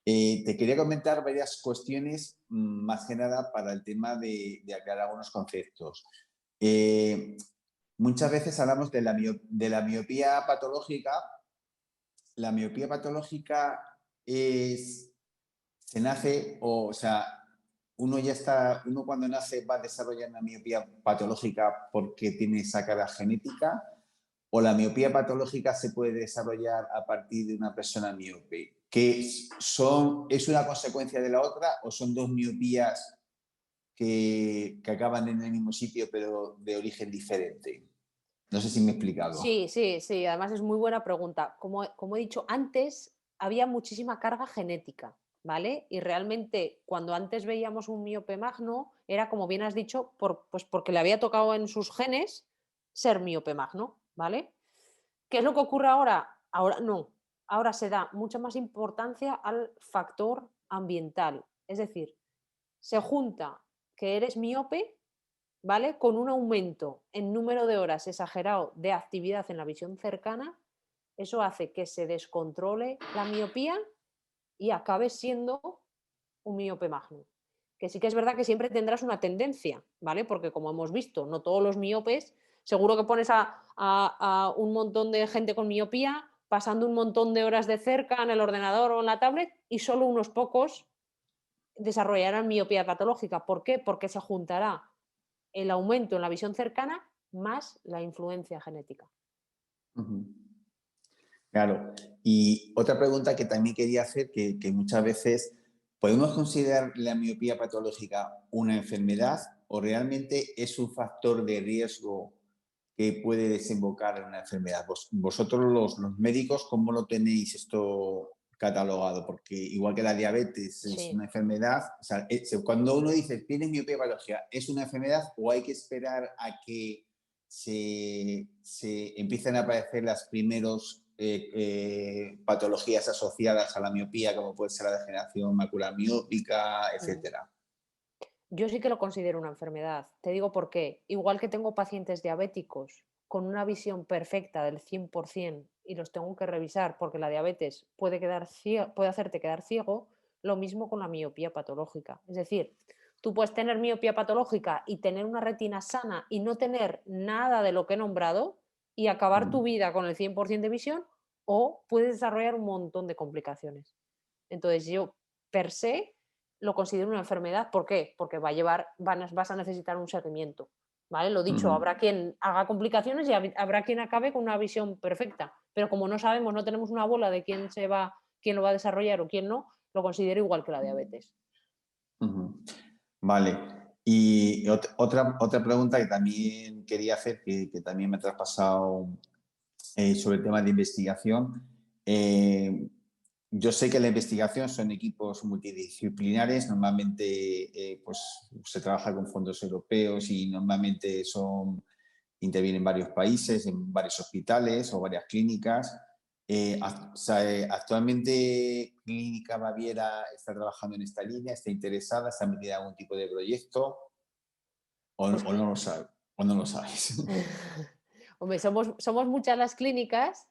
Te quería comentar varias cuestiones, más que nada para el tema de aclarar algunos conceptos. Eh, Muchas veces hablamos de la miopía patológica. La miopía patológica se nace, o sea, uno cuando nace va a desarrollar una miopía patológica porque tiene esa cara genética, o la miopía patológica se puede desarrollar a partir de una persona miope. ¿Es una consecuencia de la otra, o son dos miopías que acaban en el mismo sitio pero de origen diferente? No sé si me he explicado. Sí, sí, sí, además es muy buena pregunta. Como he dicho antes, había muchísima carga genética, ¿vale? Y realmente cuando antes veíamos un miope magno era, como bien has dicho, pues porque le había tocado en sus genes ser miope magno, ¿vale? ¿Qué es lo que ocurre ahora? Ahora no, ahora se da mucha más importancia al factor ambiental. Es decir, se junta que eres miope, ¿vale? Con un aumento en número de horas exagerado de actividad en la visión cercana. Eso hace que se descontrole la miopía y acabe siendo un miope magno. Que sí que es verdad que siempre tendrás una tendencia, ¿vale? Porque, como hemos visto, no todos los miopes, seguro que pones a un montón de gente con miopía pasando un montón de horas de cerca en el ordenador o en la tablet, y solo unos pocos desarrollarán miopía patológica. ¿Por qué? Porque se juntará el aumento en la visión cercana más la influencia genética. Ujú. Claro. Y otra pregunta que también quería hacer, que muchas veces podemos considerar la miopía patológica una enfermedad, o realmente es un factor de riesgo que puede desembocar en una enfermedad. Vosotros los médicos, ¿cómo lo tenéis esto catalogado? Porque igual que la diabetes es Sí. una enfermedad, o sea, cuando uno dice tiene miopía patológica, ¿es una enfermedad, o hay que esperar a que se empiecen a aparecer las primeros patologías asociadas a la miopía, como puede ser la degeneración macular miópica, Mm. etcétera? Yo sí que lo considero una enfermedad. Te digo por qué. Igual que tengo pacientes diabéticos con una visión perfecta del 100% y los tengo que revisar porque la diabetes puede hacerte quedar ciego, lo mismo con la miopía patológica. Es decir, tú puedes tener miopía patológica y tener una retina sana y no tener nada de lo que he nombrado y acabar tu vida con el 100% de visión, o puedes desarrollar un montón de complicaciones. Entonces, yo, per se, lo considero una enfermedad. ¿Por qué? Porque vas a necesitar un seguimiento, ¿vale? Lo dicho, Ujú. habrá quien haga complicaciones y habrá quien acabe con una visión perfecta, pero como no sabemos, no tenemos una bola de quién lo va a desarrollar o quién no, lo considero igual que la diabetes. Ujú. Vale. Y otra pregunta que también quería hacer, que también me ha traspasado sobre el tema de investigación. Eh, yo sé que la investigación son equipos multidisciplinares, normalmente pues, se trabaja con fondos europeos, y normalmente intervienen varios países, en varios hospitales o varias clínicas. O sea, actualmente Clínica Baviera está trabajando en esta línea, está interesada, está metida en algún tipo de proyecto, Pues o no lo sabe, o no lo sabes. hombre, somos muchas las clínicas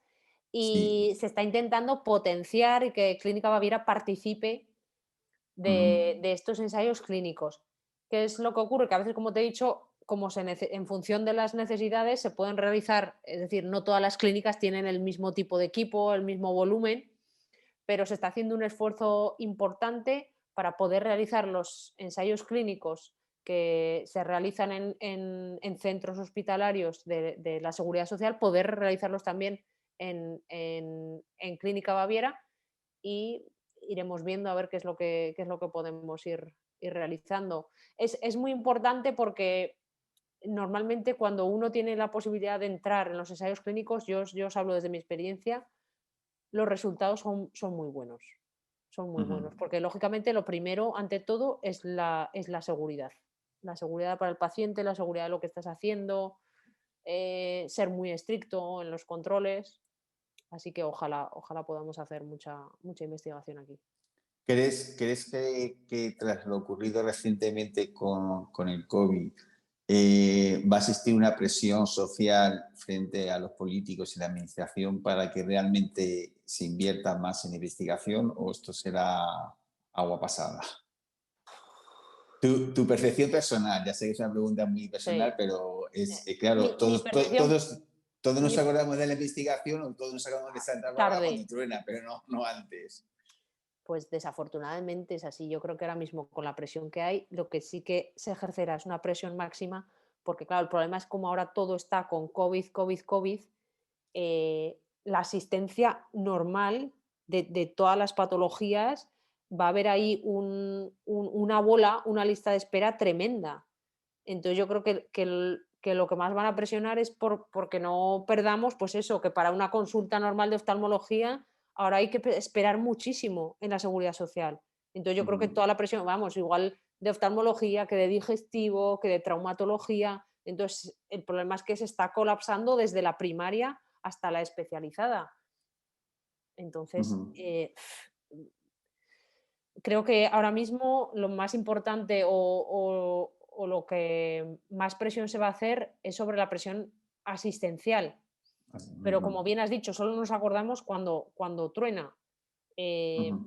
Sí. y se está intentando potenciar y que Clínica Baviera participe Ujú. de estos ensayos clínicos. ¿Qué es lo que ocurre? Que a veces, como te he dicho, en función de las necesidades se pueden realizar, es decir, no todas las clínicas tienen el mismo tipo de equipo, el mismo volumen, pero se está haciendo un esfuerzo importante para poder realizar los ensayos clínicos que se realizan en centros hospitalarios de la Seguridad Social, poder realizarlos también en Clínica Baviera, y iremos viendo a ver qué es lo que podemos ir realizando. Es muy importante porque normalmente cuando uno tiene la posibilidad de entrar en los ensayos clínicos, yo os hablo desde mi experiencia, los resultados son muy buenos. Son muy Ujú. buenos, porque lógicamente lo primero, ante todo, es la seguridad. La seguridad para el paciente, la seguridad de lo que estás haciendo, ser muy estricto en los controles. Así que ojalá podamos hacer mucha investigación aquí. ¿Crees que tras lo ocurrido recientemente con el COVID, va a existir una presión social frente a los políticos y la administración para que realmente se invierta más en investigación o esto será agua pasada? Tu percepción personal, ya sé que es una pregunta muy personal, Sí. pero Eh, es, mi claro, mi percepción todos nos mi acordamos de la investigación o todos nos acordamos de Santa Bárbara tarde. cuando truena, pero no antes. Pues desafortunadamente es así. Yo creo que ahora mismo con la presión que hay, lo que sí que se ejercerá es una presión máxima, porque claro, el problema es como ahora todo está con COVID, COVID, COVID, la asistencia normal de todas las patologías, va a haber ahí una bola, una lista de espera tremenda. Entonces yo creo que lo que más van a presionar es porque no perdamos, pues eso, que para una consulta normal de oftalmología ahora hay que esperar muchísimo en la seguridad social. Entonces yo creo que Ujú, toda la presión, vamos, igual de oftalmología, que de digestivo, que de traumatología. Entonces el problema es que se está colapsando desde la primaria hasta la especializada. Entonces, ujú. creo que ahora mismo lo más importante o lo que más presión se va a hacer es sobre la presión asistencial. Pero Ujú, como bien has dicho, solo nos acordamos cuando truena. ujú, Eh,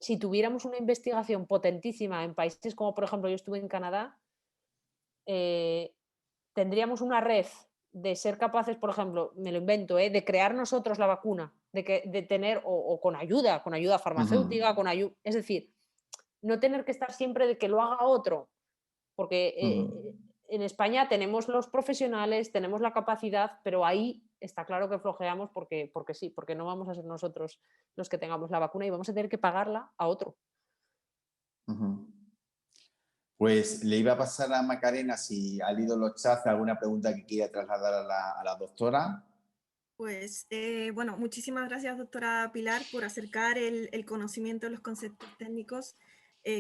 si tuviéramos una investigación potentísima en países como, por ejemplo, yo estuve en Canadá, eh, tendríamos una red de ser capaces, por ejemplo, me lo invento, de crear nosotros la vacuna, de tener, o con ayuda ujú, farmacéutica, es decir, no tener que estar siempre de que lo haga otro, porque ujú. en España tenemos los profesionales, tenemos la capacidad, pero ahí está claro que flojeamos porque sí, porque no vamos a ser nosotros los que tengamos la vacuna y vamos a tener que pagarla a otro. Ujú. Pues le iba a pasar a Macarena si ha leído los chats, alguna pregunta que quiera trasladar a la doctora. Pues bueno, muchísimas gracias, doctora Pilar, por acercar el conocimiento de los conceptos técnicos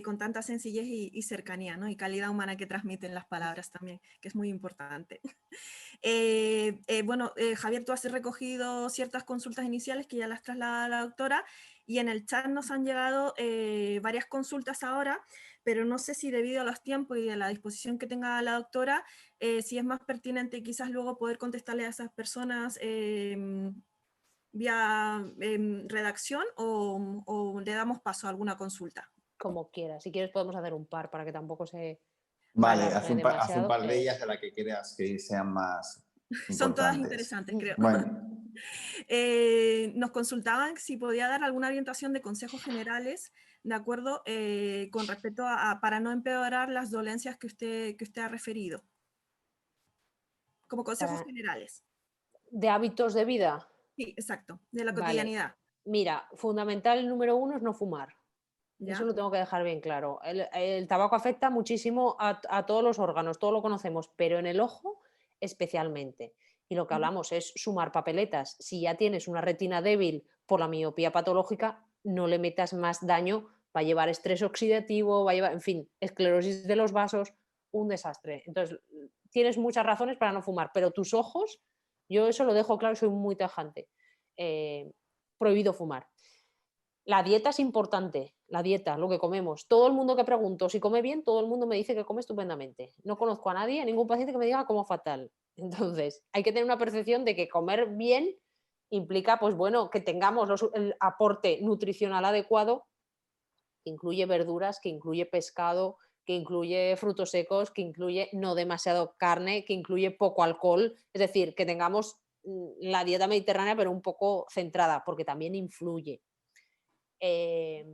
con tanta sencillez y cercanía, ¿no? Y calidad humana que transmiten las palabras también, que es muy importante. Bueno, Javier, tú has recogido ciertas consultas iniciales que ya las traslada la doctora y en el chat nos han llegado varias consultas ahora, pero no sé si debido a los tiempos y a la disposición que tenga la doctora, si es más pertinente quizás luego poder contestarle a esas personas vía redacción o le damos paso a alguna consulta. Como quieras. Si quieres podemos hacer un par para que tampoco se Vale, alargue haz un demasiado. par de ellas a las que creas que sean más Son todas importantes. interesantes, creo. Bueno, Nos consultaban si podía dar alguna orientación de consejos generales, ¿de acuerdo? Con respecto para no empeorar las dolencias que usted ha referido, como consejos Para, generales. de hábitos de vida, Sí, exacto, de la vale. cotidianidad, Mira, fundamental el número uno es no fumar. Eso ¿ya? lo tengo que dejar bien claro. El tabaco afecta muchísimo a todos los órganos, todo lo conocemos, pero en el ojo especialmente. Y lo que Ujú, hablamos es sumar papeletas. Si ya tienes una retina débil por la miopía patológica, no le metas más daño, va a llevar estrés oxidativo, va a llevar, en fin, esclerosis de los vasos, un desastre. Entonces, tienes muchas razones para no fumar, pero tus ojos, yo eso lo dejo claro, soy muy tajante. Eh, Prohibido fumar. La dieta es importante, la dieta, lo que comemos. Todo el mundo que pregunto si come bien, todo el mundo me dice que come estupendamente. No conozco a nadie, a ningún paciente que me diga como fatal. Entonces, hay que tener una percepción de que comer bien implica, pues bueno, que tengamos el aporte nutricional adecuado, que incluye verduras, que incluye pescado, que incluye frutos secos, que incluye no demasiado carne, que incluye poco alcohol. Es decir, que tengamos la dieta mediterránea, pero un poco centrada, porque también influye. Eh,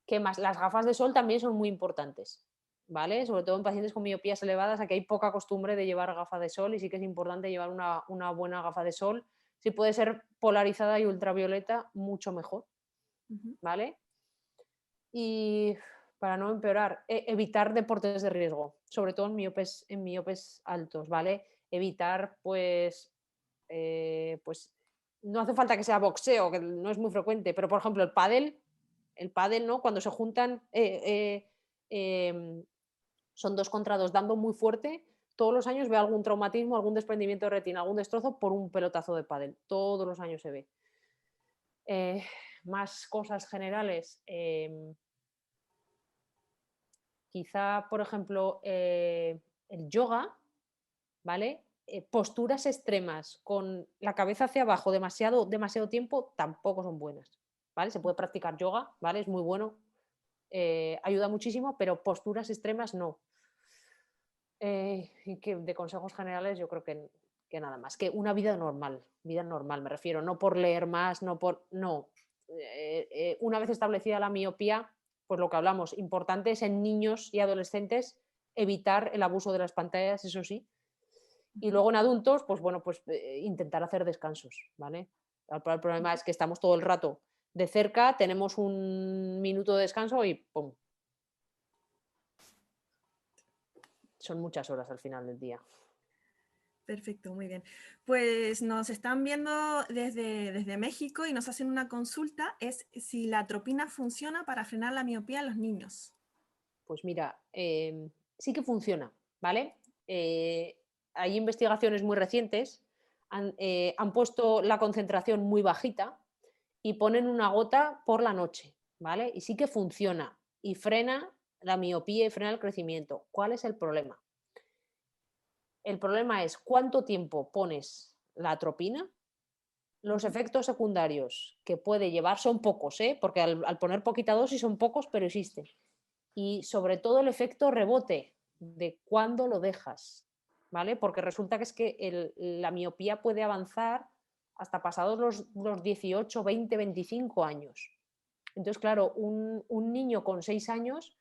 ¿Qué más? Las gafas de sol también son muy importantes, ¿vale? Sobre todo en pacientes con miopías elevadas, aquí hay poca costumbre de llevar gafas de sol y sí que es importante llevar una buena gafa de sol. Si puede ser polarizada y ultravioleta, mucho mejor, ujú. ¿vale? Y para no empeorar, evitar deportes de riesgo, sobre todo en miopes altos, ¿vale? Evitar, pues no hace falta que sea boxeo, que no es muy frecuente, pero por ejemplo el pádel, ¿no? Cuando se juntan, son 2 contra 2 dando muy fuerte, todos los años veo algún traumatismo, algún desprendimiento de retina, algún destrozo por un pelotazo de pádel. Todos los años se ve. Eh, Más cosas generales. Quizá, por ejemplo, el yoga, ¿vale? Posturas extremas con la cabeza hacia abajo demasiado tiempo tampoco son buenas, ¿vale? Se puede practicar yoga, ¿vale? Es muy bueno, ayuda muchísimo, pero posturas extremas no. Y que de consejos generales yo creo que nada más, que una vida normal me refiero, no por leer más, no por... No. Una vez establecida la miopía, pues lo que hablamos, importante es en niños y adolescentes evitar el abuso de las pantallas, eso sí. Y luego en adultos, pues bueno, pues intentar hacer descansos, ¿vale? El problema es que estamos todo el rato de cerca, tenemos un minuto de descanso y ¡pum! Son muchas horas al final del día. Perfecto, muy bien. Pues nos están viendo desde México y nos hacen una consulta, es si la atropina funciona para frenar la miopía en los niños. Pues mira, sí que funciona, ¿vale? Hay investigaciones muy recientes, han puesto la concentración muy bajita y ponen una gota por la noche, ¿vale? Y sí que funciona y frena la miopía y frena el crecimiento. ¿Cuál es el problema? El problema es cuánto tiempo pones la atropina. Los efectos secundarios que puede llevar son pocos, ¿eh? Porque al poner poquita dosis son pocos, pero existen. Y sobre todo el efecto rebote de cuándo lo dejas, ¿vale? Porque resulta que es que la miopía puede avanzar hasta pasados los 18, 20, 25 años. Entonces, claro, un niño con 6 años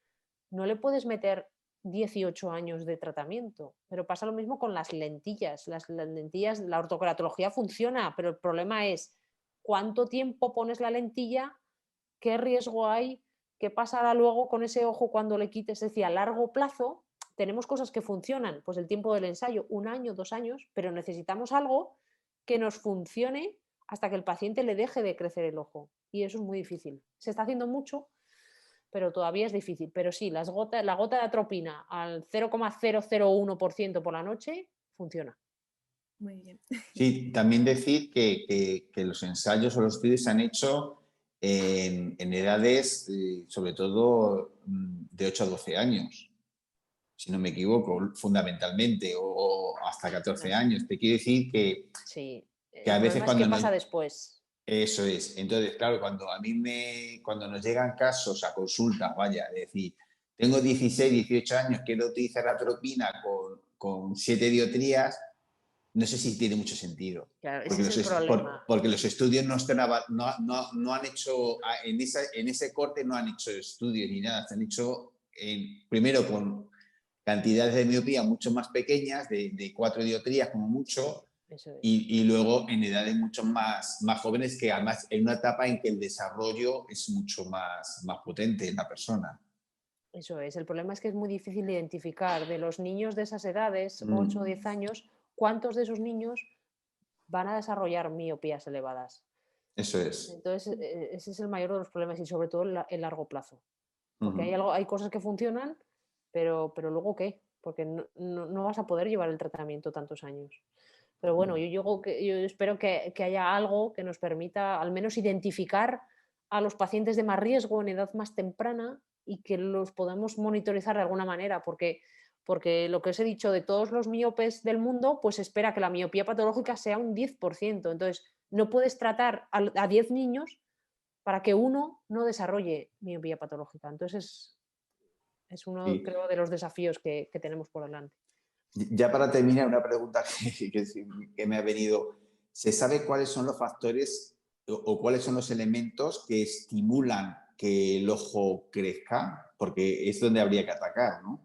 no le puedes meter 18 años de tratamiento, pero pasa lo mismo con las lentillas. Las lentillas, la ortokeratología funciona, pero el problema es cuánto tiempo pones la lentilla, qué riesgo hay, qué pasará luego con ese ojo cuando le quites. Es decir, a largo plazo tenemos cosas que funcionan, pues el tiempo del ensayo, 1 año, 2 años, pero necesitamos algo que nos funcione hasta que el paciente le deje de crecer el ojo. Y eso es muy difícil. Se está haciendo mucho, pero todavía es difícil. Pero sí, la gota de atropina al 0,001% por la noche funciona. Muy bien. Sí, también decir que los ensayos o los estudios se han hecho en edades, sobre todo de 8 a 12 años, si no me equivoco, fundamentalmente, o hasta 14 años. Te quiero decir Sí, que el a veces problema es qué cuando pasa no... después. Eso es. Entonces, claro, cuando nos llegan casos a consulta, vaya, es decir, tengo 16, 18 años, quiero utilizar la atropina con 7 dioptrías, no sé si tiene mucho sentido. Claro, ese es el problema. Porque los estudios no han hecho, en ese corte no han hecho estudios ni nada, se han hecho primero con cantidades de miopía mucho más pequeñas, de 4 dioptrías como mucho, Eso es. y luego en edades mucho más jóvenes, que además en una etapa en que el desarrollo es mucho más potente en la persona. Eso es. El problema es que es muy difícil identificar de los niños de esas edades, 8 o 10 años, cuántos de esos niños van a desarrollar miopías elevadas. Eso es. Entonces, ese es el mayor de los problemas y sobre todo el largo plazo. Porque hay cosas que funcionan, pero luego ¿qué? Porque no vas a poder llevar el tratamiento tantos años. Pero bueno, yo espero que haya algo que nos permita al menos identificar a los pacientes de más riesgo en edad más temprana y que los podamos monitorizar de alguna manera, porque lo que os he dicho, de todos los miopes del mundo, pues espera que la miopía patológica sea un 10%. Entonces, no puedes tratar a 10 niños para que uno no desarrolle miopía patológica. Entonces, es uno, Sí. creo, de los desafíos que tenemos por delante. Ya para terminar, una pregunta que me ha venido. ¿Se sabe cuáles son los factores o cuáles son los elementos que estimulan que el ojo crezca? Porque es donde habría que atacar, ¿no?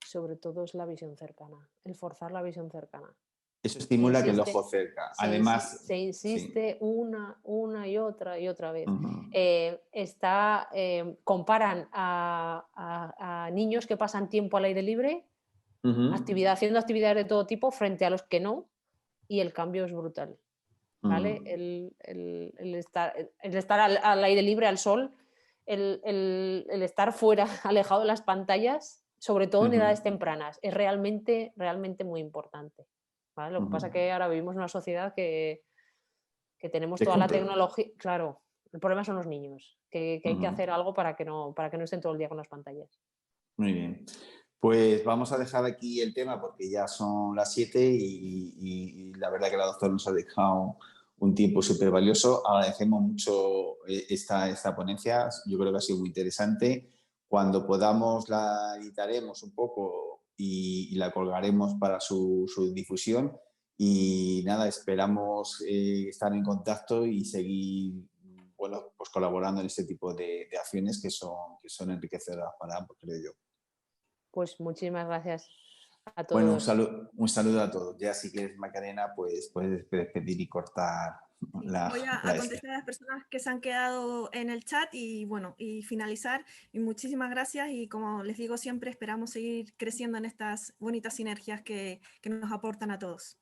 Sobre todo es la visión cercana, el forzar la visión cercana. Eso estimula que el ojo Se cerca. Además, sí. insiste una y otra vez. Uh-huh. Comparan a niños que pasan tiempo al aire libre, Uh-huh. haciendo actividades de todo tipo, frente a los que no, y el cambio es brutal. ¿vale? El estar al aire libre, al sol, el estar fuera, alejado de las pantallas, sobre todo en edades tempranas, es realmente, realmente muy importante, ¿vale? Lo que pasa es que ahora vivimos en una sociedad que tenemos toda la tecnología, claro, el problema son los niños, que hay que hacer algo para que no estén todo el día con las pantallas. Muy bien. Pues vamos a dejar aquí el tema porque ya son las 7 y la verdad que la doctora nos ha dejado un tiempo súper valioso. Agradecemos mucho esta ponencia. Yo creo que ha sido muy interesante. Cuando podamos la editaremos un poco y la colgaremos para su difusión. Y nada, esperamos estar en contacto y seguir, bueno, pues colaborando en este tipo de acciones que son enriquecedoras para ambos, creo yo. Pues muchísimas gracias a Bueno, todos. un saludo a todos. Ya si quieres, Macarena, pues puedes despedir y cortar Voy a contestar a las personas que se han quedado en el chat y bueno, y finalizar. Y muchísimas gracias y como les digo siempre, esperamos seguir creciendo en estas bonitas sinergias que nos aportan a todos.